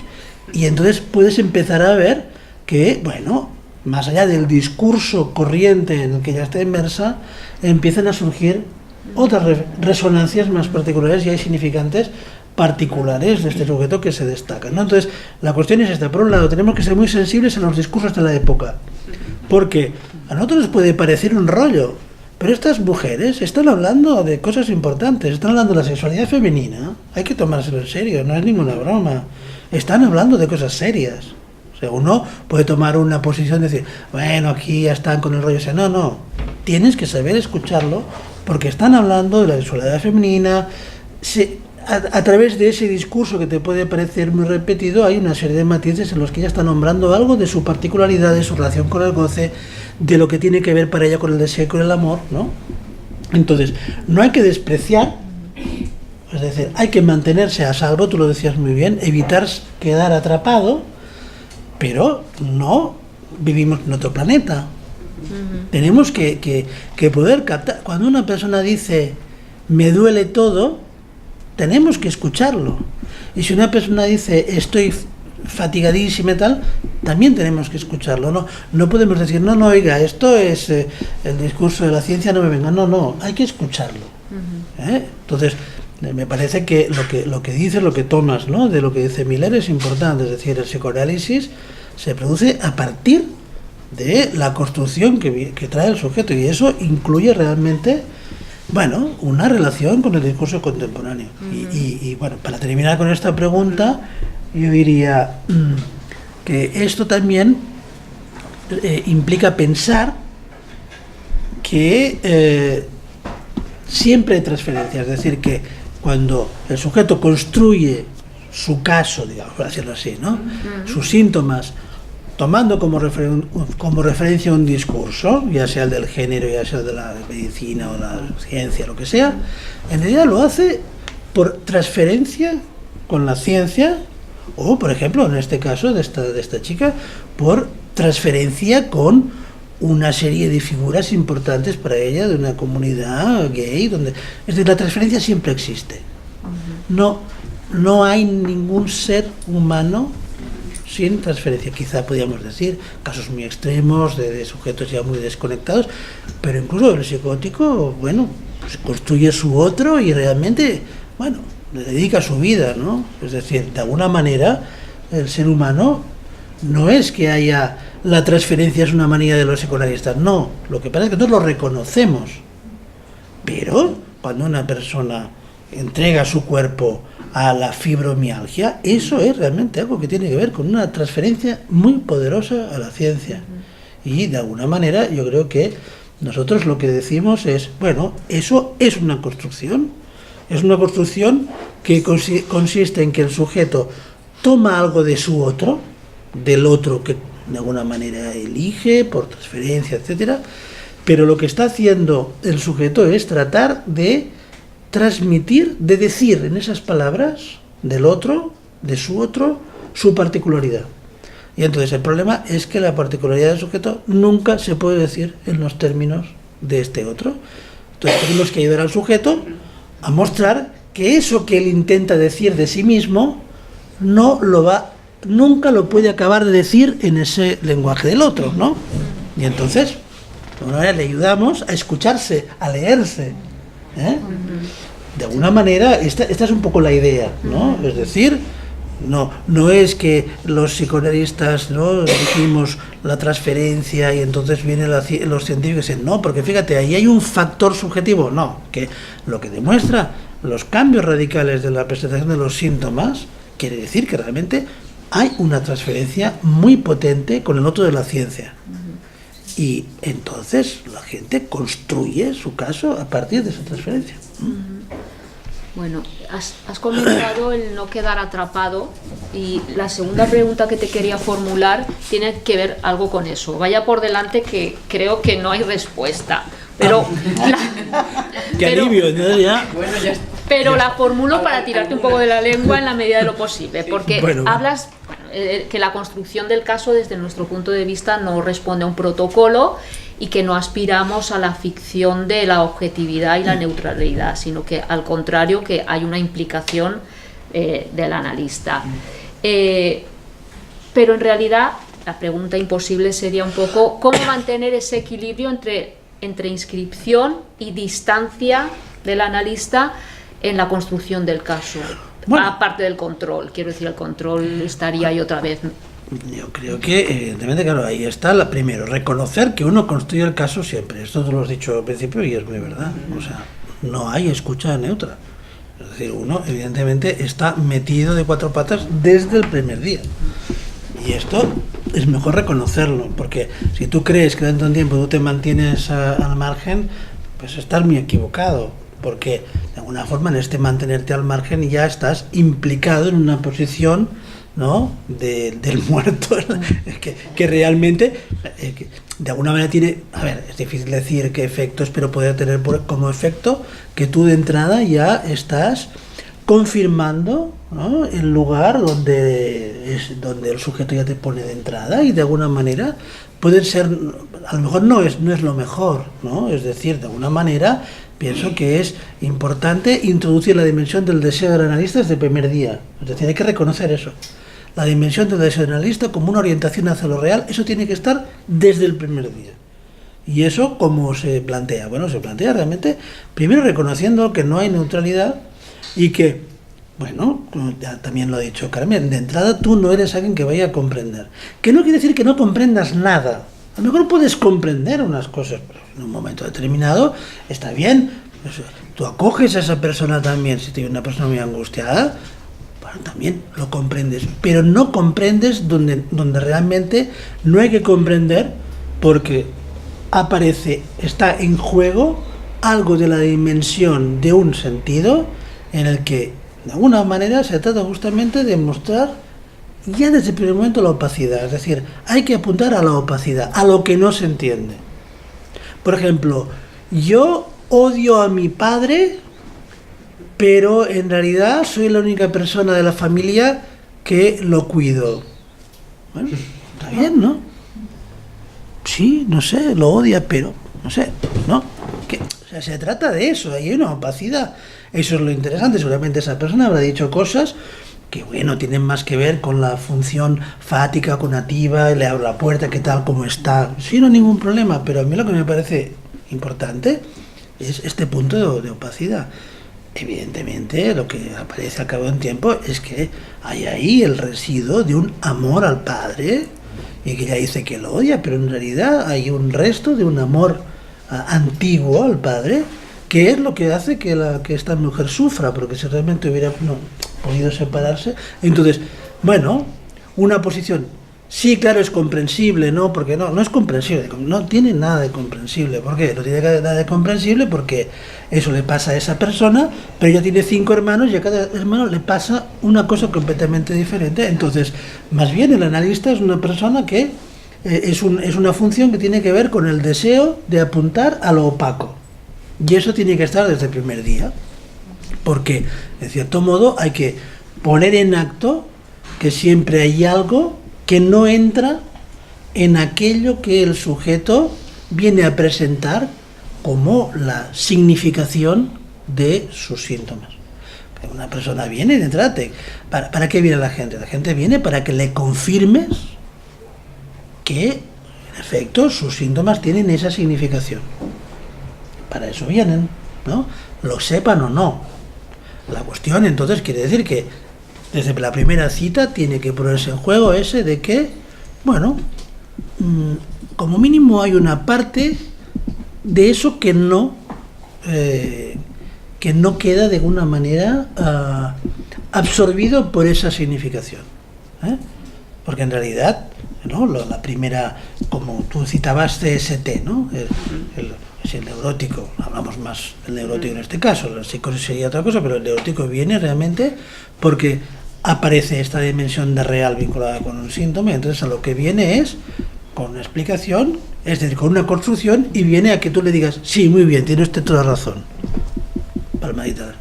[SPEAKER 4] Y entonces puedes empezar a ver que, bueno, más allá del discurso corriente en el que ya está inmersa, empiezan a surgir otras resonancias más particulares y hay significantes particulares de este sujeto que se destacan, ¿no? Entonces, la cuestión es esta. Por un lado, tenemos que ser muy sensibles a los discursos de la época, porque a nosotros nos puede parecer un rollo, pero estas mujeres están hablando de cosas importantes, están hablando de la sexualidad femenina, hay que tomárselo en serio, no es ninguna broma, están hablando de cosas serias. O sea, uno puede tomar una posición de decir, bueno, aquí ya están con el rollo, o sea, no, tienes que saber escucharlo, porque están hablando de la sexualidad femenina. A través de ese discurso que te puede parecer muy repetido, hay una serie de matices en los que ella está nombrando algo de su particularidad, de su relación con el goce, de lo que tiene que ver para ella con el deseo y con el amor, ¿no? Entonces, no hay que despreciar, es decir, hay que mantenerse a salvo, tú lo decías muy bien, evitar quedar atrapado, pero no vivimos en otro planeta. Tenemos que poder captar. Cuando una persona dice, me duele todo, tenemos que escucharlo. Y si una persona dice, estoy fatigadísima y tal, también tenemos que escucharlo. No podemos decir, no, oiga, esto es el discurso de la ciencia, no me venga. No, hay que escucharlo. Entonces, me parece que lo que dices, lo que tomas, ¿no?, de lo que dice Miller es importante. Es decir, el psicoanálisis se produce a partir de la construcción que trae el sujeto, y eso incluye realmente, bueno, una relación con el discurso contemporáneo. Y bueno, para terminar con esta pregunta, yo diría que esto también implica pensar que siempre hay transferencias, es decir, que cuando el sujeto construye su caso, digamos, por decirlo así, ¿no?, sus síntomas, tomando como referencia un discurso, ya sea el del género, ya sea el de la medicina o la ciencia, lo que sea, en realidad lo hace por transferencia con la ciencia, o, por ejemplo, en este caso de esta chica, por transferencia con una serie de figuras importantes para ella, de una comunidad gay, donde, es decir, la transferencia siempre existe. No hay ningún ser humano sin transferencia. Quizá podríamos decir casos muy extremos de sujetos ya muy desconectados, pero incluso el psicótico, bueno, pues construye su otro y realmente, bueno, le dedica su vida, ¿no? Es decir, de alguna manera el ser humano no es que haya la transferencia es una manía de los psicoanalistas, no, lo que pasa es que nosotros lo reconocemos, pero cuando una persona entrega su cuerpo a la fibromialgia, eso es realmente algo que tiene que ver con una transferencia muy poderosa a la ciencia. Y de alguna manera yo creo que nosotros lo que decimos es, bueno, eso es una construcción que consiste en que el sujeto toma algo de su otro, del otro que de alguna manera elige por transferencia, etcétera, pero lo que está haciendo el sujeto es tratar de transmitir, de decir en esas palabras del otro, de su otro, su particularidad. Y entonces el problema es que la particularidad del sujeto nunca se puede decir en los términos de este otro. Entonces tenemos que ayudar al sujeto a mostrar que eso que él intenta decir de sí mismo nunca lo puede acabar de decir en ese lenguaje del otro, ¿no? Y entonces, de alguna manera le ayudamos a escucharse, a leerse, De alguna manera, esta es un poco la idea, ¿no? Es decir, no es que los psicoanalistas, ¿no?, decimos la transferencia y entonces vienen los científicos y dicen, no, porque fíjate, ahí hay un factor subjetivo. No, que lo que demuestra los cambios radicales de la presentación de los síntomas quiere decir que realmente hay una transferencia muy potente con el otro de la ciencia. Y entonces la gente construye su caso a partir de esa transferencia.
[SPEAKER 2] Bueno, has comentado el no quedar atrapado, y la segunda pregunta que te quería formular tiene que ver algo con eso. Vaya por delante que creo que no hay respuesta, pero
[SPEAKER 4] qué alivio, ¿no? Ya.
[SPEAKER 2] Pero la formulo para tirarte un poco de la lengua en la medida de lo posible, porque hablas que la construcción del caso desde nuestro punto de vista no responde a un protocolo y que no aspiramos a la ficción de la objetividad y la neutralidad, sino que al contrario, que hay una implicación del analista. pero en realidad la pregunta imposible sería un poco cómo mantener ese equilibrio entre inscripción y distancia del analista en la construcción del caso. Bueno, aparte del control, quiero decir, el control estaría ahí otra vez.
[SPEAKER 4] Yo creo que, evidentemente, claro, ahí está primero, reconocer que uno construye el caso siempre. Esto te lo has dicho al principio y es muy verdad. O sea, no hay escucha neutra. Es decir, uno, evidentemente, está metido de cuatro patas desde el primer día. Y esto es mejor reconocerlo, porque si tú crees que dentro de un tiempo tú te mantienes al margen, pues estás muy equivocado, porque de alguna forma en este mantenerte al margen ya estás implicado en una posición, ¿no?, del muerto, que realmente de alguna manera tiene, a ver, es difícil decir qué efectos, pero puede tener como efecto que tú de entrada ya estás confirmando, ¿no?, el lugar donde el sujeto ya te pone de entrada, y de alguna manera puede ser, a lo mejor no es lo mejor, ¿no? Es decir, de alguna manera pienso que es importante introducir la dimensión del deseo del analista desde el primer día. Es decir, hay que reconocer eso. La dimensión del deseo del analista como una orientación hacia lo real, eso tiene que estar desde el primer día. ¿Y eso cómo se plantea? Bueno, se plantea realmente, primero reconociendo que no hay neutralidad y que, bueno, ya también lo ha dicho Carmen, de entrada tú no eres alguien que vaya a comprender. Que no quiere decir que no comprendas nada. A lo mejor puedes comprender unas cosas, pero en un momento determinado está bien. Pues, tú acoges a esa persona también, si tiene una persona muy angustiada, bueno, también lo comprendes, pero no comprendes donde realmente no hay que comprender, porque está en juego algo de la dimensión de un sentido en el que de alguna manera se trata justamente de mostrar ya desde el primer momento la opacidad. Es decir, hay que apuntar a la opacidad, a lo que no se entiende. Por ejemplo, yo odio a mi padre, pero en realidad soy la única persona de la familia que lo cuido. Bueno, está bien, ¿no? Sí, no sé, lo odia, pero no sé, ¿no? O sea, se trata de eso, hay una opacidad. Eso es lo interesante. Seguramente esa persona habrá dicho cosas que, bueno, tienen más que ver con la función fática, conativa, y le abro la puerta, qué tal, cómo está. Sí, no hay ningún problema, pero a mí lo que me parece importante es este punto de opacidad. Evidentemente, lo que aparece al cabo de un tiempo es que hay ahí el residuo de un amor al padre, y que ella dice que lo odia, pero en realidad hay un resto de un amor antiguo al padre, que es lo que hace que esta mujer sufra, porque si realmente hubiera podido separarse, entonces, bueno, una posición, sí, claro, es comprensible, ¿no? Porque no es comprensible, no tiene nada de comprensible. ¿Por qué? No tiene nada de comprensible porque eso le pasa a esa persona, pero ella tiene 5 hermanos y a cada hermano le pasa una cosa completamente diferente. Entonces, más bien el analista es una persona que es una función que tiene que ver con el deseo de apuntar a lo opaco. Y eso tiene que estar desde el primer día, porque, de cierto modo, hay que poner en acto que siempre hay algo que no entra en aquello que el sujeto viene a presentar como la significación de sus síntomas. Una persona viene y de entrada, ¿para qué viene la gente? La gente viene para que le confirmes que, en efecto, sus síntomas tienen esa significación. Para eso vienen, ¿no? Lo sepan o no. La cuestión, entonces, quiere decir que desde la primera cita tiene que ponerse en juego ese de que, bueno, como mínimo hay una parte de eso que no queda de alguna manera absorbido por esa significación, ¿eh? Porque en realidad, ¿no?, la primera, como tú citabas, CST, ¿no?, es el neurótico, hablamos más del neurótico en este caso, la psicosis sería otra cosa, pero el neurótico viene realmente porque aparece esta dimensión de real vinculada con un síntoma, y entonces a lo que viene es con una explicación, es decir, con una construcción, y viene a que tú le digas, sí, muy bien, tiene usted toda razón, palmadita.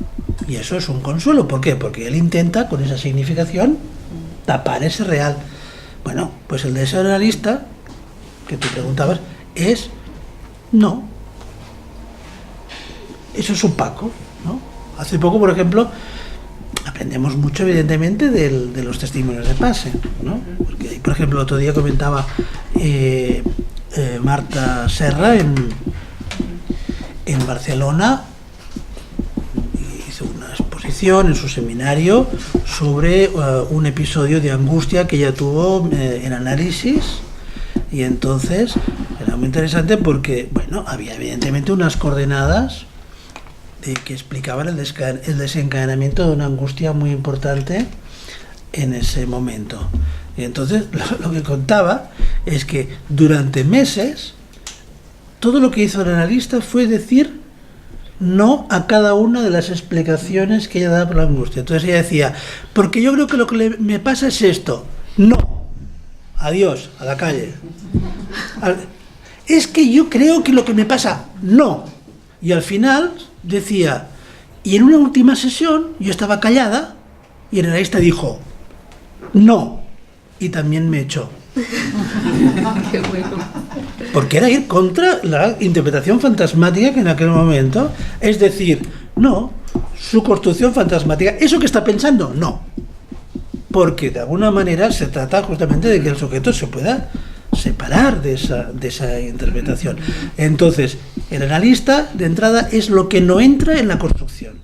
[SPEAKER 4] Y eso es un consuelo. ¿Por qué? Porque él intenta, con esa significación, tapar ese real. Bueno, pues el deseo analista, que tú preguntabas, es no. Eso es opaco, ¿no? Hace poco, por ejemplo, aprendemos mucho, evidentemente, de los testimonios de pase, ¿no? Porque, por ejemplo, el otro día comentaba Marta Serra en Barcelona, hizo una exposición en su seminario sobre un episodio de angustia que ella tuvo en análisis, y entonces era muy interesante porque, bueno, había evidentemente unas coordenadas que explicaban el desencadenamiento de una angustia muy importante en ese momento. Y entonces lo que contaba es que durante meses todo lo que hizo el analista fue decir no a cada una de las explicaciones que ella daba por la angustia. Entonces ella decía, porque yo creo que lo que me pasa es esto. No. Adiós, a la calle. Es que yo creo que lo que me pasa, no. Y al final decía, y en una última sesión yo estaba callada y el analista dijo, no. Y también me echó.
[SPEAKER 2] Qué bueno.
[SPEAKER 4] Porque era ir contra la interpretación fantasmática que en aquel momento, es decir, no, su construcción fantasmática, eso que está pensando, no. Porque de alguna manera se trata justamente de que el sujeto se pueda separar de esa interpretación. Entonces, el analista, de entrada, es lo que no entra en la construcción.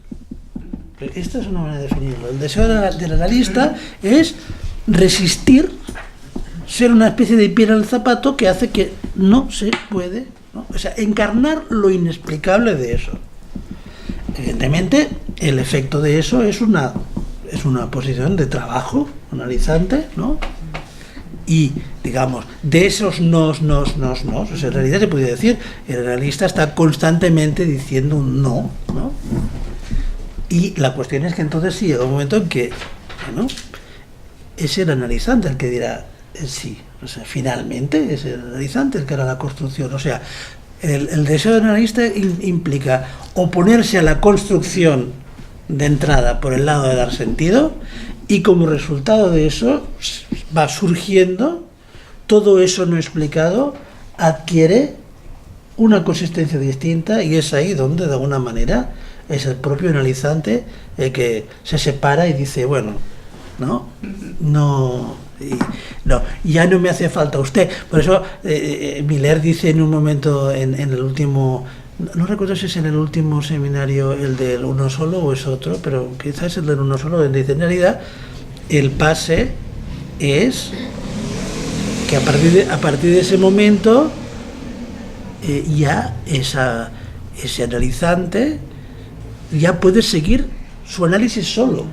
[SPEAKER 4] Esta es una manera de definirlo. El deseo del analista es resistir, ser una especie de piedra en el zapato que hace que no se puede, ¿no? O sea, encarnar lo inexplicable de eso. Evidentemente, el efecto de eso es una posición de trabajo analizante, ¿no? Y, digamos, de esos nos, o sea, en realidad se podría decir, el analista está constantemente diciendo un no, ¿no? Y la cuestión es que entonces sí llega un momento en que, bueno, es el analizante el que dirá sí, o sea, finalmente es el analizante el que hará la construcción. O sea, el deseo del analista implica oponerse a la construcción de entrada por el lado de dar sentido, y como resultado de eso va surgiendo todo eso no explicado, adquiere una consistencia distinta, y es ahí donde de alguna manera es el propio analizante el que se separa y dice, bueno, no, ya no me hace falta usted. Por eso Miller dice en un momento en el último, no recuerdo si es en el último seminario el del uno solo o es otro, pero quizás es el del uno solo, donde dice, en realidad el pase es que a partir de ese momento ya ese analizante ya puede seguir su análisis solo.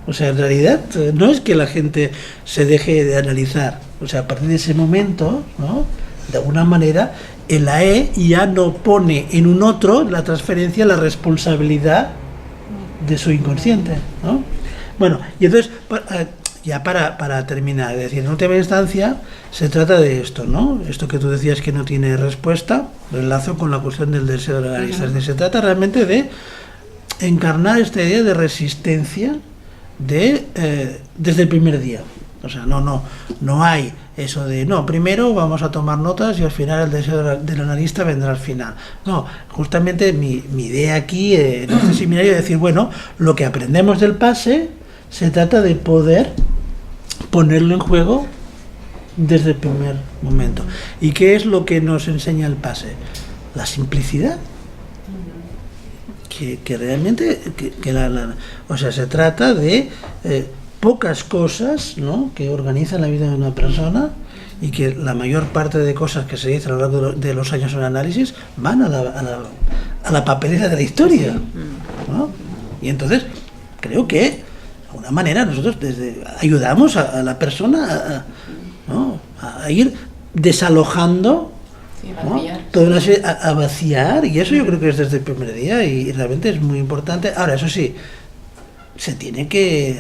[SPEAKER 4] O sea, en realidad no es que la gente se deje de analizar. O sea, a partir de ese momento, ¿no?, de alguna manera, el AE ya no pone en un otro la transferencia, la responsabilidad de su inconsciente, ¿no? Bueno, y entonces, ya para terminar, es decir, en última instancia, se trata de esto, ¿no? Esto que tú decías que no tiene respuesta, lo enlazo con la cuestión del deseo del analista. Es decir, se trata realmente de encarnar esta idea de resistencia desde el primer día. O sea, no hay eso de, no, primero vamos a tomar notas y al final el deseo del analista vendrá al final. No, justamente mi idea aquí en este seminario es decir, bueno, lo que aprendemos del pase se trata de poder ponerlo en juego desde el primer momento. ¿Y qué es lo que nos enseña el pase? La simplicidad. Que realmente, o sea, se trata de pocas cosas, ¿no?, que organizan la vida de una persona, y que la mayor parte de cosas que se dicen a lo largo de los años en análisis van a la papelera de la historia, ¿no? Y entonces creo que de alguna manera nosotros ayudamos a la persona a ir desalojando, ¿no?, toda una serie, a vaciar, y eso yo creo que es desde el primer día, y realmente es muy importante. Ahora, eso sí, se tiene que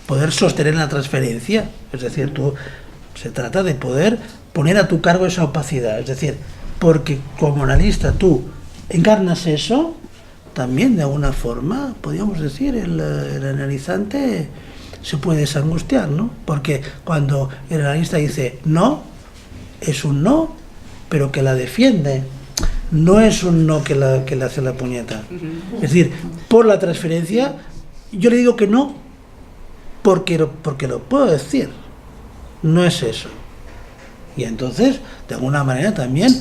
[SPEAKER 4] poder sostener la transferencia, es decir, se trata de poder poner a tu cargo esa opacidad, es decir, porque como analista tú encarnas eso, también de alguna forma, podríamos decir, el analizante se puede desangustiar, ¿no? Porque cuando el analista dice no, es un no, pero que la defiende, no es un no que le hace la puñeta. Es decir, por la transferencia yo le digo que no porque lo puedo decir. No es eso. Y entonces, de alguna manera también,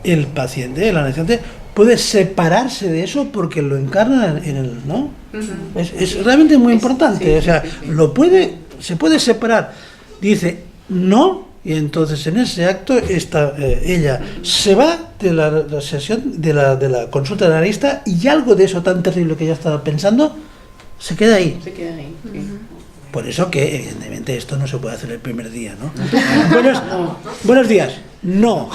[SPEAKER 4] el paciente, el anestesiante, puede separarse de eso porque lo encarna en el, ¿no? Es realmente muy importante. O sea, se puede separar. Dice no, y entonces en ese acto ella se va de la sesión, de la consulta del analista, y algo de eso tan terrible que ella estaba pensando se queda ahí.
[SPEAKER 3] Se queda ahí.
[SPEAKER 4] Por eso que, evidentemente, esto no se puede hacer el primer día, ¿no? Buenos días. No.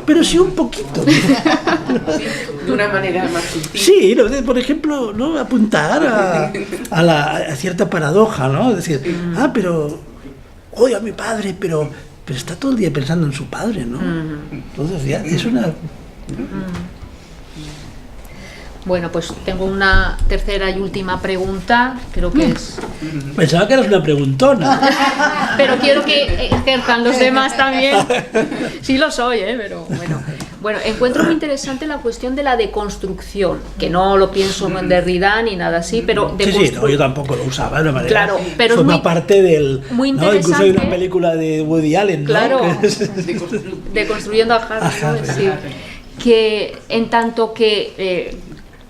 [SPEAKER 4] Pero sí un poquito.
[SPEAKER 3] De una manera más sutil.
[SPEAKER 4] Sí, por ejemplo, ¿no? Apuntar a cierta paradoja, ¿no? Decir, pero oye, a mi padre, pero está todo el día pensando en su padre, ¿no? Entonces ya es una...
[SPEAKER 2] Bueno, pues tengo una tercera y última pregunta, creo que es...
[SPEAKER 4] Pensaba que eras una preguntona.
[SPEAKER 2] Pero quiero que ejerzan los demás también. Sí lo soy, pero bueno. Bueno, encuentro muy interesante la cuestión de la deconstrucción, que no lo pienso en Derrida ni nada así, pero...
[SPEAKER 4] Sí, no, yo tampoco lo usaba de manera...
[SPEAKER 2] Claro, pero
[SPEAKER 4] forma parte del...
[SPEAKER 2] Muy
[SPEAKER 4] interesante.
[SPEAKER 2] Incluso
[SPEAKER 4] hay una película de Woody Allen, ¿no?
[SPEAKER 2] Claro, deconstruyendo a Harry, ¿no? Sí. Que en tanto que...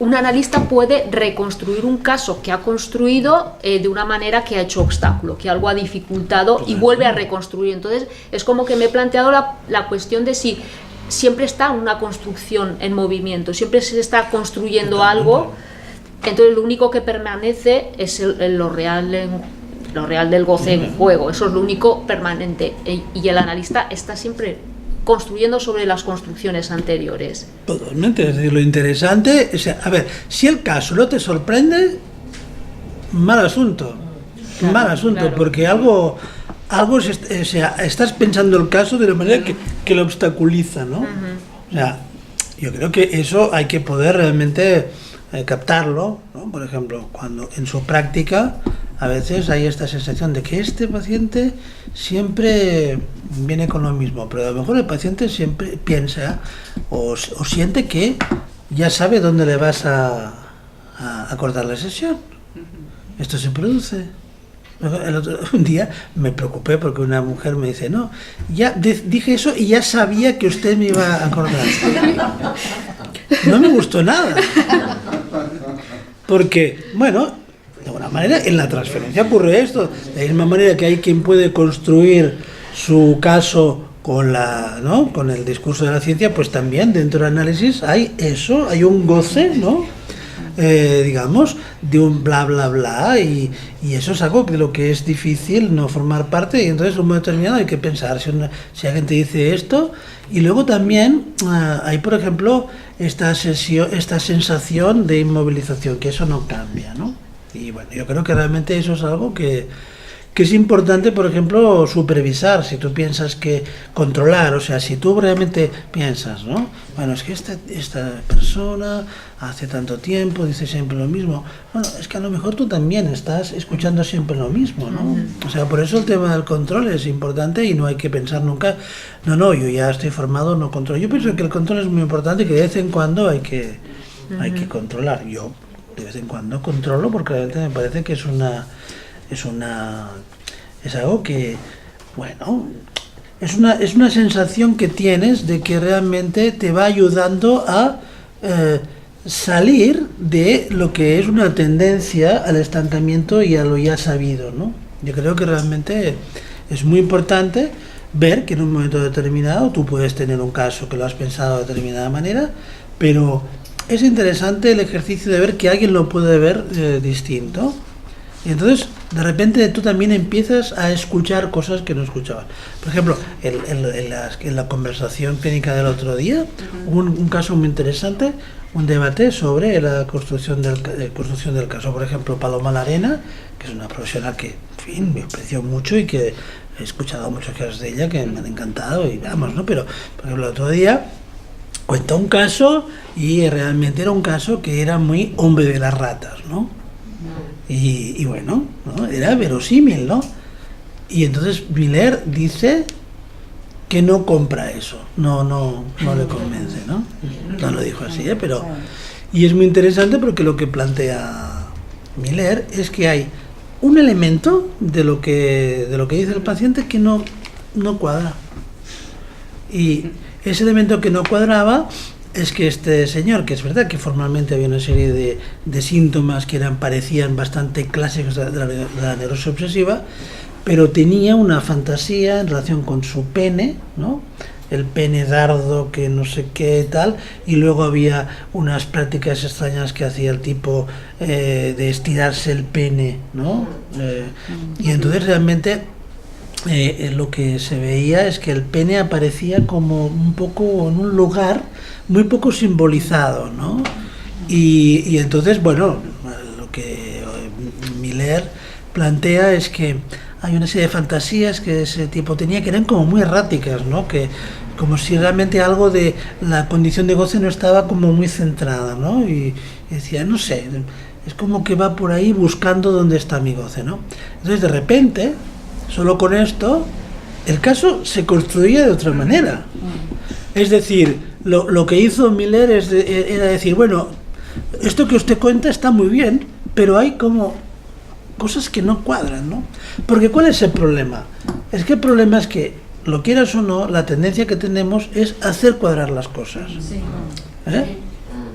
[SPEAKER 2] un analista puede reconstruir un caso que ha construido de una manera que ha hecho obstáculo, que algo ha dificultado y vuelve a reconstruir. Entonces, es como que me he planteado la cuestión de si siempre está una construcción en movimiento, siempre se está construyendo algo, entonces lo único que permanece es lo real del goce en juego, eso es lo único permanente, y el analista está siempre construyendo sobre las construcciones anteriores.
[SPEAKER 4] Totalmente, es decir, lo interesante es, a ver, si el caso no te sorprende, mal asunto, claro. Porque algo estás pensando el caso de la manera que lo obstaculiza, ¿no? O sea, yo creo que eso hay que poder realmente captarlo, ¿no? Por ejemplo, cuando en su práctica a veces hay esta sensación de que este paciente siempre viene con lo mismo, pero a lo mejor el paciente siempre piensa o siente que ya sabe dónde le vas a cortar la sesión. Esto se produce. Un día me preocupé porque una mujer me dice, no, ya dije eso y ya sabía que usted me iba a cortar. No me gustó nada. Porque, bueno, de alguna manera en la transferencia ocurre esto. De la misma manera que hay quien puede construir su caso con el discurso de la ciencia, pues también dentro del análisis hay eso, hay un goce, ¿no? Digamos, de un bla bla bla, y eso es algo de lo que es difícil no formar parte, y entonces en un momento determinado hay que pensar si alguien te dice esto. Y luego también hay, por ejemplo, esta sensación de inmovilización, que eso no cambia, ¿no? Y bueno, yo creo que realmente eso es algo que es importante, por ejemplo, supervisar. Si tú piensas que controlar, o sea, si tú realmente piensas, ¿no? Bueno, es que esta persona hace tanto tiempo dice siempre lo mismo. Bueno, es que a lo mejor tú también estás escuchando siempre lo mismo, ¿no? O sea, por eso el tema del control es importante y no hay que pensar nunca, no, yo ya estoy formado, no controlo. Yo pienso que el control es muy importante y que de vez en cuando hay que controlar. Yo de vez en cuando controlo porque realmente me parece que es algo que, bueno, es una sensación que tienes de que realmente te va ayudando a salir de lo que es una tendencia al estancamiento y a lo ya sabido, ¿no? Yo creo que realmente es muy importante ver que en un momento determinado tú puedes tener un caso que lo has pensado de determinada manera, pero es interesante el ejercicio de ver que alguien lo puede ver distinto. Y entonces, de repente, tú también empiezas a escuchar cosas que no escuchabas. Por ejemplo, en la conversación clínica del otro día, hubo un caso muy interesante, un debate sobre la construcción del caso. Por ejemplo, Paloma Larena, que es una profesional que, en fin, me aprecio mucho y que he escuchado muchos casos de ella que me han encantado, y vamos, ¿no? Pero, por ejemplo, el otro día cuenta un caso y realmente era un caso que era muy hombre de las ratas, ¿no? Y bueno, ¿no? Era verosímil, ¿no? Y entonces Miller dice que no compra eso, no le convence, ¿no? No lo dijo así, pero Y es muy interesante porque lo que plantea Miller es que hay un elemento de lo que dice el paciente que no cuadra. Y ese elemento que no cuadraba es que este señor, que es verdad que formalmente había una serie de síntomas que parecían bastante clásicos de la neurosis obsesiva, pero tenía una fantasía en relación con su pene, ¿no? El pene dardo, que no sé qué tal, y luego había unas prácticas extrañas que hacía el tipo de estirarse el pene, ¿no? Y entonces realmente lo que se veía es que el pene aparecía como un poco en un lugar muy poco simbolizado, ¿no? Y entonces, bueno, lo que Miller plantea es que hay una serie de fantasías que ese tipo tenía que eran como muy erráticas, ¿no? Que como si realmente algo de la condición de goce no estaba como muy centrada, ¿no? Y decía, no sé, es como que va por ahí buscando dónde está mi goce, ¿no? Entonces de repente, solo con esto, el caso se construía de otra manera. Es decir, lo que hizo Miller era decir, bueno, esto que usted cuenta está muy bien, pero hay como cosas que no cuadran, ¿no? Porque ¿cuál es el problema? Es que el problema es que, lo quieras o no, la tendencia que tenemos es hacer cuadrar las cosas. ¿Eh?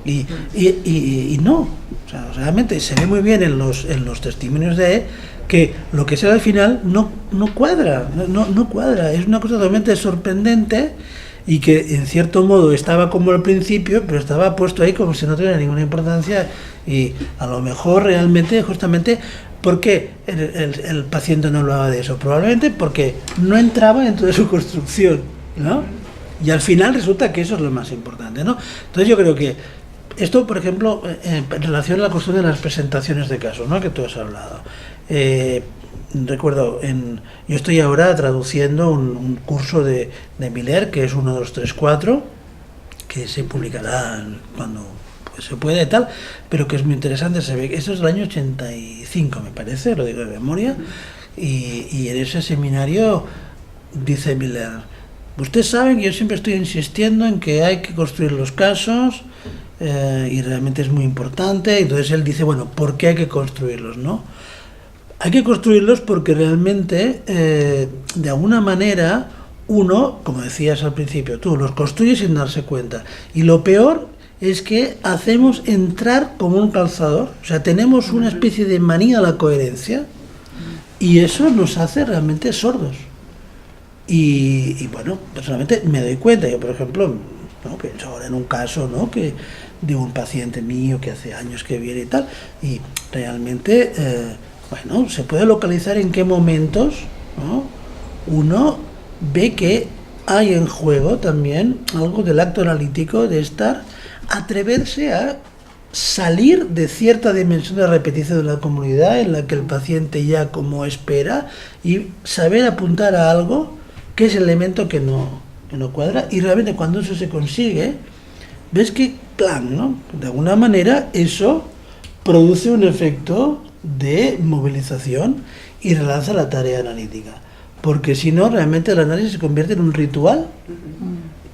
[SPEAKER 4] Y no. O sea, realmente se ve muy bien en los testimonios de que lo que sea al final no cuadra, no cuadra. Es una cosa totalmente sorprendente y que en cierto modo estaba como al principio, pero estaba puesto ahí como si no tuviera ninguna importancia y a lo mejor realmente, justamente, ¿por qué el paciente no hablaba de eso? Probablemente porque no entraba dentro de su construcción, ¿no? Y al final resulta que eso es lo más importante, ¿no? Entonces yo creo que esto, por ejemplo, en relación a la cuestión de las presentaciones de casos, ¿no? Que tú has hablado. Recuerdo, yo estoy ahora traduciendo un curso de Miller, que es 1, 2, 3, 4, que se publicará cuando se puede y tal, pero que es muy interesante. Se ve que eso es del año 85, me parece, lo digo de memoria, y en ese seminario dice Miller, ustedes saben que yo siempre estoy insistiendo en que hay que construir los casos, y realmente es muy importante. Entonces él dice, bueno, ¿por qué hay que construirlos, no? Hay que construirlos porque realmente, de alguna manera, uno, como decías al principio, tú los construyes sin darse cuenta. Y lo peor es que hacemos entrar como un calzador. O sea, tenemos una especie de manía a la coherencia y eso nos hace realmente sordos. Y bueno, personalmente me doy cuenta. Yo, por ejemplo, ¿no? Pienso ahora en un caso, ¿no? que de un paciente mío que hace años que viene y tal, y realmente... bueno, se puede localizar en qué momentos, ¿no? Uno ve que hay en juego también algo del acto analítico de atreverse a salir de cierta dimensión de repetición de la comunidad en la que el paciente ya como espera y saber apuntar a algo que es el elemento que no cuadra, y realmente cuando eso se consigue, ves que, plan, ¿no? De alguna manera eso produce un efecto de movilización y relanza la tarea analítica, porque si no, realmente el análisis se convierte en un ritual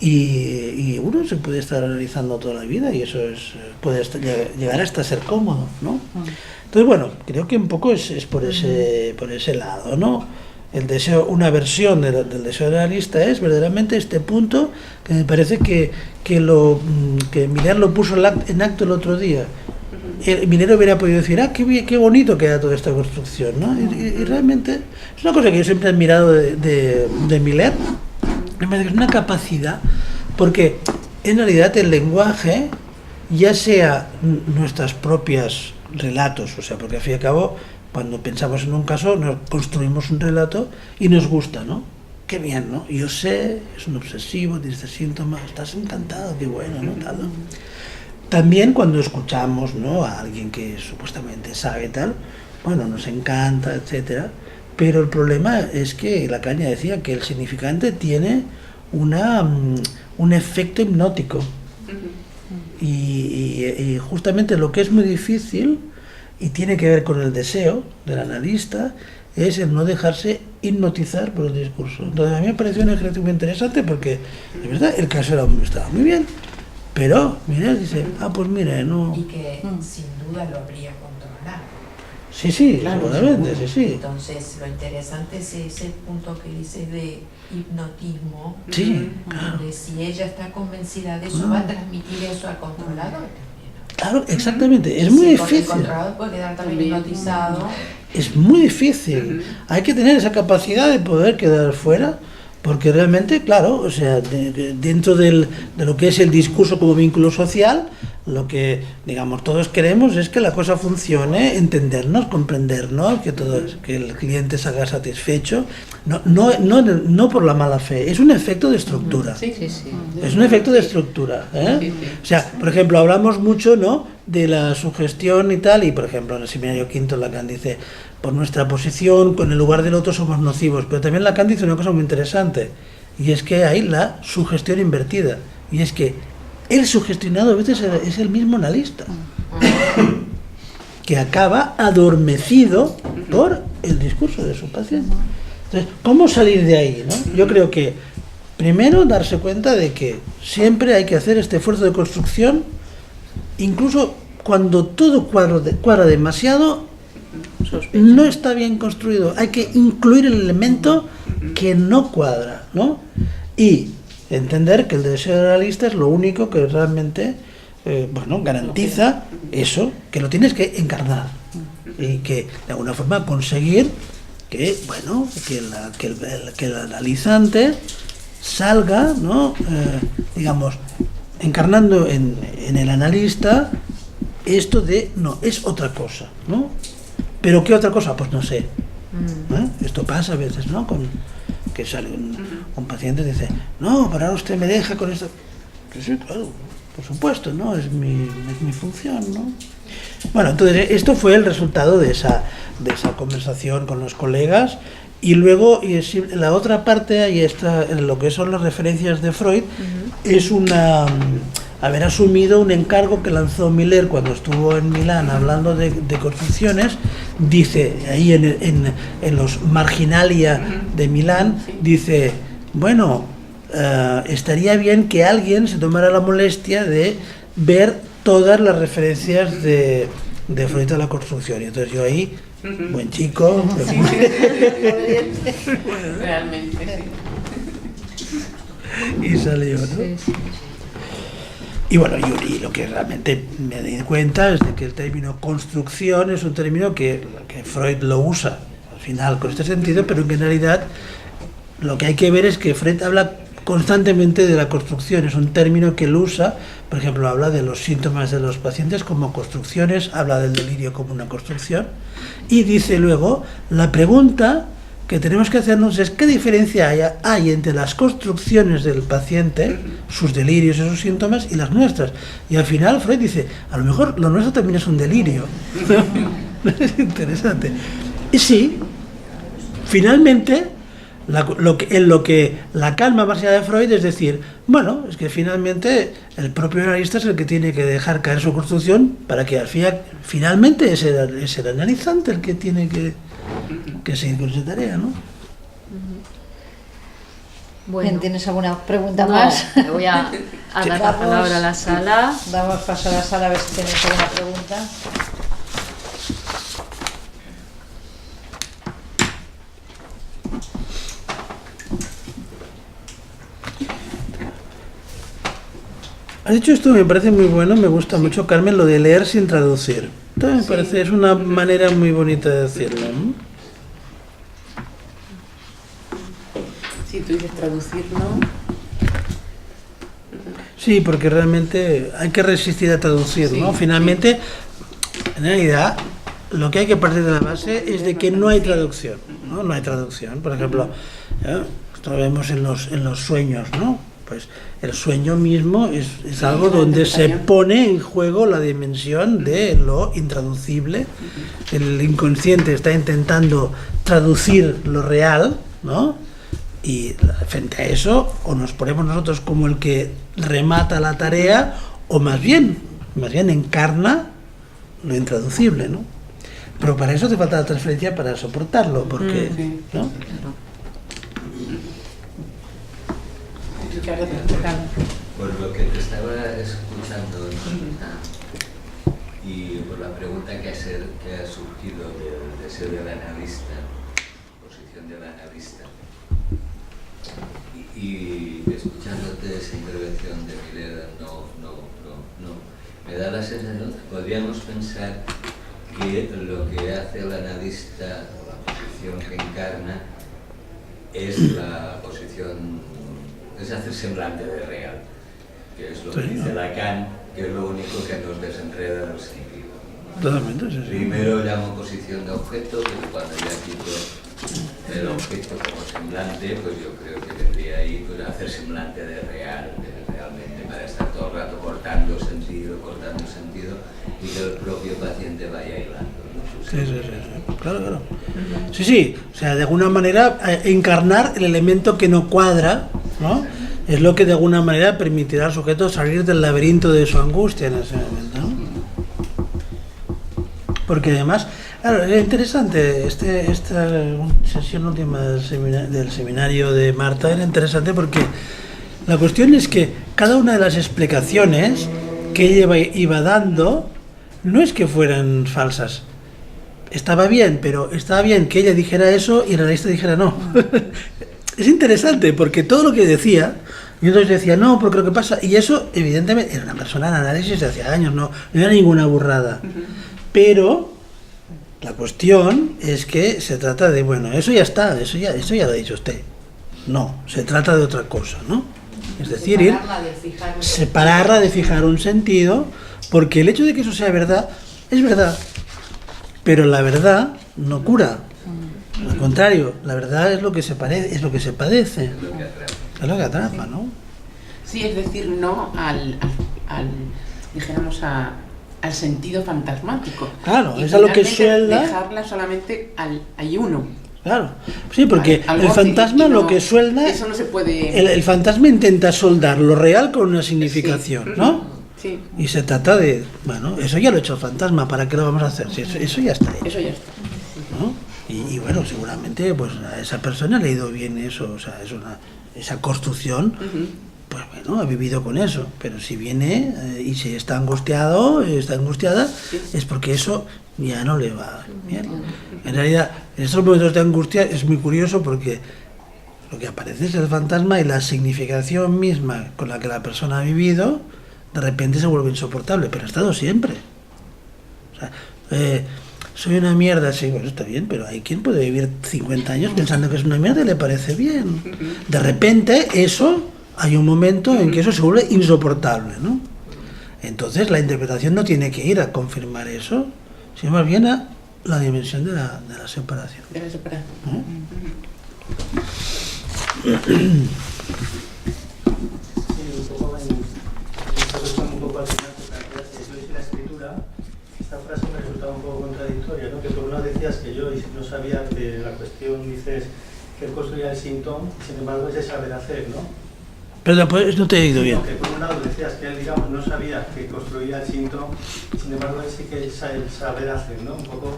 [SPEAKER 4] y uno se puede estar analizando toda la vida y eso puede llegar hasta ser cómodo, ¿no? Entonces, bueno, creo que un poco es por ese lado, ¿no? El deseo, una versión del deseo del analista es verdaderamente este punto que me parece que Miller lo puso en acto el otro día. El minero hubiera podido decir, qué bonito queda toda esta construcción, ¿no? Y realmente es una cosa que yo siempre he admirado de Miller. Me parece que es una capacidad, porque en realidad el lenguaje, ya sea nuestras propias relatos, o sea, porque al fin y al cabo, cuando pensamos en un caso, nos construimos un relato y nos gusta, ¿no? Qué bien, ¿no? Yo sé, es un obsesivo, tiene este síntoma, estás encantado, qué bueno, ¿no? Tal, ¿no? También cuando escuchamos, ¿no? A alguien que supuestamente sabe tal, bueno, nos encanta, etcétera, pero el problema es que Lacan decía que el significante tiene un efecto hipnótico. Y justamente lo que es muy difícil, y tiene que ver con el deseo del analista, es el no dejarse hipnotizar por el discurso. Entonces a mí me pareció un ejercicio muy interesante porque, de verdad, el caso estaba muy bien, pero, mire, dice, pues mire, no...
[SPEAKER 5] Y que sin duda lo habría controlado.
[SPEAKER 4] Sí, claro, seguramente, sí.
[SPEAKER 5] Entonces, lo interesante es ese punto que dices de hipnotismo,
[SPEAKER 4] claro.
[SPEAKER 5] Donde si ella está convencida de eso, va a transmitir eso al controlador.
[SPEAKER 4] Claro, exactamente, es muy difícil.
[SPEAKER 5] El controlador puede quedar también hipnotizado.
[SPEAKER 4] Es muy difícil. Hay que tener esa capacidad de poder quedar fuera, porque realmente, claro, o sea, dentro de lo que es el discurso como vínculo social, lo que, digamos, todos queremos es que la cosa funcione, entendernos, comprendernos, que el cliente salga satisfecho, no por la mala fe, es un efecto de estructura. Es un efecto de estructura, ¿eh? O sea, por ejemplo, hablamos mucho, ¿no?, de la sugestión y tal, y por ejemplo en el seminario quinto Lacan dice, por nuestra posición, con el lugar del otro somos nocivos, pero también Lacan dice una cosa muy interesante, y es que hay la sugestión invertida, y es que el sugestionado a veces es el mismo analista, que acaba adormecido por el discurso de su paciente. Entonces, ¿cómo salir de ahí, no? Yo creo que primero darse cuenta de que siempre hay que hacer este esfuerzo de construcción, incluso cuando todo cuadra demasiado, no está bien construido. Hay que incluir el elemento que no cuadra, ¿no? Y entender que el deseo realista es lo único que realmente garantiza eso, que lo tienes que encarnar y que de alguna forma conseguir que el analizante salga, ¿no? Digamos, encarnando en el analista esto de no, es otra cosa, ¿no? ¿Pero qué otra cosa? Pues no sé. Esto pasa a veces, ¿no? Que sale un paciente y dice, no, pero ahora usted me deja con esto. Pues sí, claro, por supuesto, ¿no? Es mi función, ¿no? Bueno, entonces esto fue el resultado de esa conversación con los colegas. Y luego, la otra parte, ahí está, en lo que son las referencias de Freud, es haber asumido un encargo que lanzó Miller cuando estuvo en Milán hablando de construcciones. Dice, ahí en los Marginalia de Milán, dice, bueno, estaría bien que alguien se tomara la molestia de ver todas las referencias de Freud a la construcción. Y entonces yo ahí, buen chico,
[SPEAKER 3] realmente,
[SPEAKER 4] y salió, ¿no? Y bueno, y lo que realmente me di cuenta es de que el término construcción es un término que Freud lo usa al final con este sentido, pero que en realidad lo que hay que ver es que Freud habla constantemente de la construcción, es un término que él usa, por ejemplo, habla de los síntomas de los pacientes como construcciones, habla del delirio como una construcción, y dice luego, la pregunta que tenemos que hacernos es qué diferencia hay entre las construcciones del paciente, sus delirios y sus síntomas, y las nuestras. Y al final Freud dice, a lo mejor lo nuestro también es un delirio. Es interesante. Y sí, finalmente, en lo que la calma más allá de Freud es decir, bueno, es que finalmente el propio analista es el que tiene que dejar caer su construcción para que finalmente es el analizante el que tiene que seguir con esa tarea, ¿no?
[SPEAKER 1] Bueno. ¿Tienes alguna pregunta más?
[SPEAKER 2] Le voy a dar la palabra a la sala.
[SPEAKER 1] Damos paso a la sala a ver si tenéis alguna pregunta.
[SPEAKER 4] Has dicho esto, me parece muy bueno, me gusta mucho, Carmen, lo de leer sin traducir. Esto me parece, es una manera muy bonita de decirlo, ¿no?
[SPEAKER 3] Sí, tú dices traducirlo.
[SPEAKER 4] Sí, porque realmente hay que resistir a traducir, ¿no? Finalmente, en realidad, lo que hay que partir de la base es de que no hay traducción, ¿no? No hay traducción. Por ejemplo, esto lo vemos en los sueños, ¿no? Pues el sueño mismo es algo donde se pone en juego la dimensión de lo intraducible. El inconsciente está intentando traducir lo real, ¿no? Y frente a eso, o nos ponemos nosotros como el que remata la tarea, o más bien encarna lo intraducible, ¿no? Pero para eso hace falta la transferencia para soportarlo, porque, ¿no?
[SPEAKER 6] Por lo que te estaba Y por la pregunta que ha surgido del deseo del analista, posición del analista, y escuchándote esa intervención de Miller, me da la sensación que podríamos pensar que lo que hace el analista, la posición que encarna, es la posición, es hacer semblante de real, que es lo que dice Lacan, que es lo único que nos desenreda del sentido.
[SPEAKER 4] Totalmente, sí.
[SPEAKER 6] Primero llamo posición de objeto, pero cuando ya quito el objeto como semblante, pues yo creo que tendría ahí pues, hacer semblante de real, realmente, para estar todo el rato cortando sentido, y que el propio paciente vaya hilando, ¿no?
[SPEAKER 4] Sí, claro. Sí, o sea, de alguna manera encarnar el elemento que no cuadra, ¿no? Es lo que de alguna manera permitirá al sujeto salir del laberinto de su angustia en ese momento, ¿no? Porque además, claro, es interesante, esta sesión última del seminario de Marta era interesante porque la cuestión es que cada una de las explicaciones que ella iba dando no es que fueran falsas. Estaba bien, pero estaba bien que ella dijera eso y el analista dijera no. Es interesante porque todo lo que decía, y entonces decía no, porque lo que pasa, y eso evidentemente era una persona en análisis de hace años, no era ninguna burrada. Pero la cuestión es que se trata de, bueno, eso ya está, eso ya lo ha dicho usted. No, se trata de otra cosa, ¿no? Es decir, separarla de fijar un sentido, porque el hecho de que eso sea verdad, es verdad, pero la verdad no cura. Al contrario, la verdad es lo que se parece, es lo que se padece, es lo que atrapa, ¿no?
[SPEAKER 3] Sí, es decir, no dijéramos al sentido fantasmático.
[SPEAKER 4] Claro, es a lo que suelda.
[SPEAKER 3] Dejarla solamente al ayuno.
[SPEAKER 4] Claro, sí, porque el fantasma lo que suelda,
[SPEAKER 3] eso no se puede.
[SPEAKER 4] El fantasma intenta soldar lo real con una significación, ¿no?
[SPEAKER 3] Sí.
[SPEAKER 4] Y se trata de, bueno, eso ya lo ha hecho el fantasma, ¿para qué lo vamos a hacer? Si eso ya está hecho.
[SPEAKER 3] Eso ya está.
[SPEAKER 4] ¿No? Y bueno, seguramente pues a esa persona le ha ido bien eso, o sea, esa construcción, pues bueno, ha vivido con eso, pero si viene y si está angustiada, es porque eso ya no le va bien. En realidad, en estos momentos de angustia es muy curioso porque lo que aparece es el fantasma y la significación misma con la que la persona ha vivido, de repente se vuelve insoportable, pero ha estado siempre. O sea, soy una mierda, sí, bueno, está bien, pero hay quien puede vivir 50 años pensando que es una mierda y le parece bien. De repente, hay un momento en que eso se vuelve insoportable, ¿no? Entonces, la interpretación no tiene que ir a confirmar eso, sino más bien a la dimensión de la separación.
[SPEAKER 3] De la separación.
[SPEAKER 7] Un poco al final, yo hice la escritura, esta frase me resultaba un poco contradictoria, ¿no? Que por un lado decías que yo no sabía que la cuestión, dices que él construía el síntoma, sin embargo es de saber hacer, ¿no?
[SPEAKER 4] Perdón, pues no te he oído bien.
[SPEAKER 7] No, que por un lado decías que él, digamos, no sabía que construía el síntoma, sin embargo él sí que es el saber hacer, ¿no? Un poco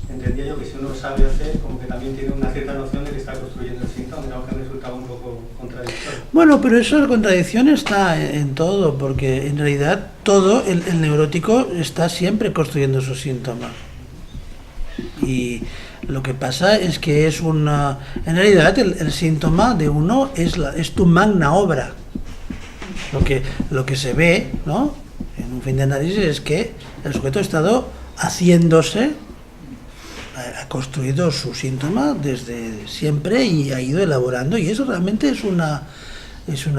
[SPEAKER 7] entendía yo que si uno sabe hacer, como que también tiene una cierta noción de que está construyendo el síntoma, aunque me resultaba un poco contradictorio.
[SPEAKER 4] Bueno, pero eso, la contradicción está en todo, porque en realidad todo, el neurótico está siempre construyendo sus síntomas. Y lo que pasa es que es una... En realidad el síntoma de uno es tu magna obra. Lo que se ve, ¿no?, en un fin de análisis es que el sujeto ha estado haciéndose, ha construido su síntoma desde siempre y ha ido elaborando, y eso realmente es una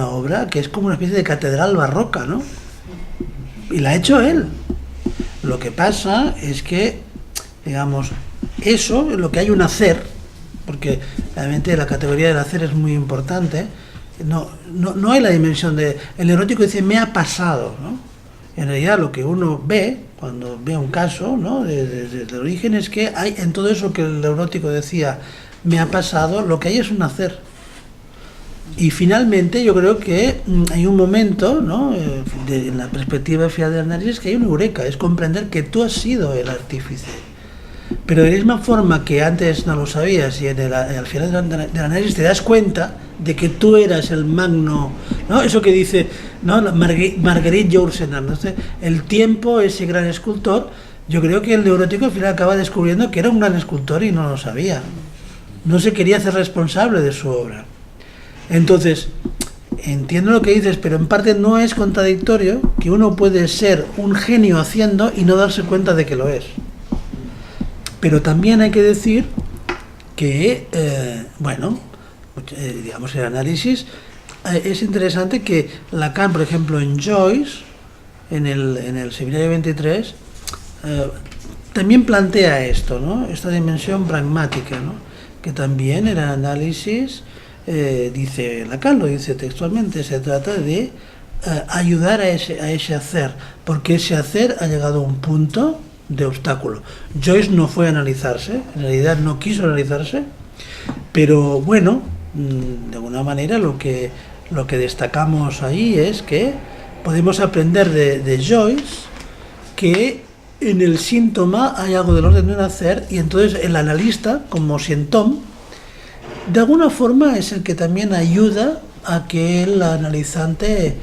[SPEAKER 4] obra que es como una especie de catedral barroca, ¿no? Y la ha hecho él. Lo que pasa es que, digamos, eso, en lo que hay un hacer, porque realmente la categoría del hacer es muy importante, no hay la dimensión de... El neurótico dice, me ha pasado, ¿no? En realidad lo que uno ve, cuando ve un caso, ¿no?, desde el origen, es que hay en todo eso que el neurótico decía, me ha pasado, lo que hay es un hacer. Y finalmente yo creo que hay un momento, ¿no?, en la perspectiva final del análisis, que hay una eureka, es comprender que tú has sido el artífice Pero de la misma forma que antes no lo sabías y al final del análisis te das cuenta de que tú eras el magno, ¿no? Eso que dice, ¿no? Marguerite Yourcenar, ¿no? El tiempo, ese gran escultor. Yo creo que el neurótico al final acaba descubriendo que era un gran escultor y no lo sabía. No se quería hacer responsable de su obra. Entonces, entiendo lo que dices, pero en parte no es contradictorio que uno puede ser un genio haciendo y no darse cuenta de que lo es. Pero también hay que decir que, digamos, el análisis es interesante que Lacan, por ejemplo, en Joyce, en el Seminario 23, también plantea esto, ¿no? Esta dimensión pragmática, ¿no? Que también en el análisis, dice Lacan, lo dice textualmente, se trata de ayudar a ese hacer, porque ese hacer ha llegado a un punto de obstáculo. Joyce no fue a analizarse, en realidad no quiso analizarse, pero bueno, de alguna manera lo que destacamos ahí es que podemos aprender de Joyce que en el síntoma hay algo del orden de un hacer, y entonces el analista, como Sientón, de alguna forma es el que también ayuda a que el analizante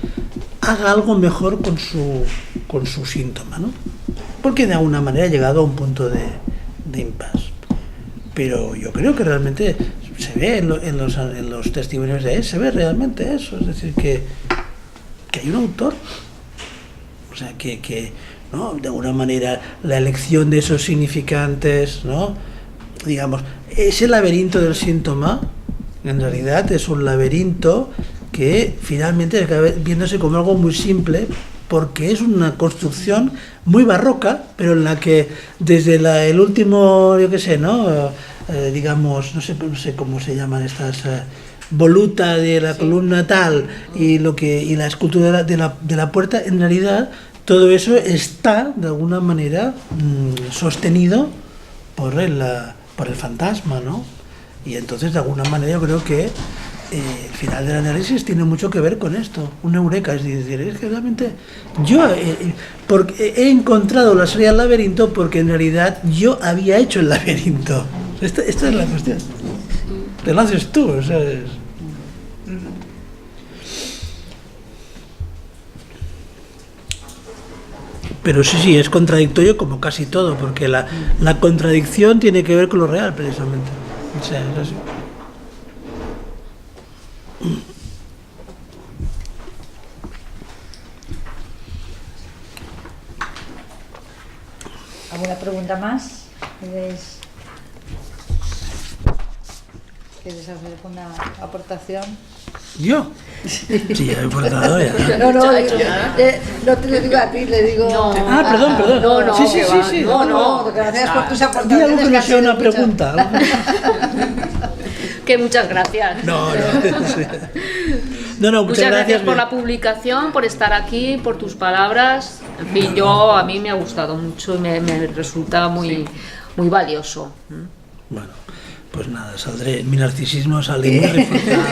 [SPEAKER 4] haga algo mejor con su síntoma, ¿no? Porque de alguna manera ha llegado a un punto de impasse. Pero yo creo que realmente se ve en los testimonios de él, se ve realmente eso, es decir, que hay un autor, o sea, que ¿no? De alguna manera la elección de esos significantes, ¿no? Digamos, ese laberinto del síntoma, en realidad es un laberinto que finalmente acaba viéndose como algo muy simple, porque es una construcción muy barroca, pero en la que desde el último, yo qué sé, ¿no? Digamos, no sé cómo se llaman estas voluta de la columna tal y la escultura de la puerta, en realidad todo eso está de alguna manera sostenido por el fantasma, ¿no? Y entonces de alguna manera yo creo que el final del análisis tiene mucho que ver con esto, una eureka, es decir, es que realmente yo porque he encontrado la salida al laberinto porque en realidad yo había hecho el laberinto. Esta es la cuestión. Te lo haces tú, ¿sabes? Pero sí, es contradictorio como casi todo, porque la contradicción tiene que ver con lo real, precisamente. O sea, es así.
[SPEAKER 1] ¿Alguna pregunta más? ¿Quieres hacer una aportación?
[SPEAKER 4] ¿Yo? Sí, ya he aportado ya.
[SPEAKER 1] No te lo digo a ti, le digo...
[SPEAKER 2] No.
[SPEAKER 4] Perdón.
[SPEAKER 1] No,
[SPEAKER 4] Sí.
[SPEAKER 1] No, gracias por tus aportaciones.
[SPEAKER 4] Di algo que no sea una pregunta.
[SPEAKER 2] Que muchas gracias.
[SPEAKER 4] No, muchas
[SPEAKER 2] gracias por la publicación, por estar aquí, por tus palabras. En fin, a mí me ha gustado mucho y me resulta muy valioso.
[SPEAKER 4] Bueno, pues nada, mi narcisismo sale muy reforzado.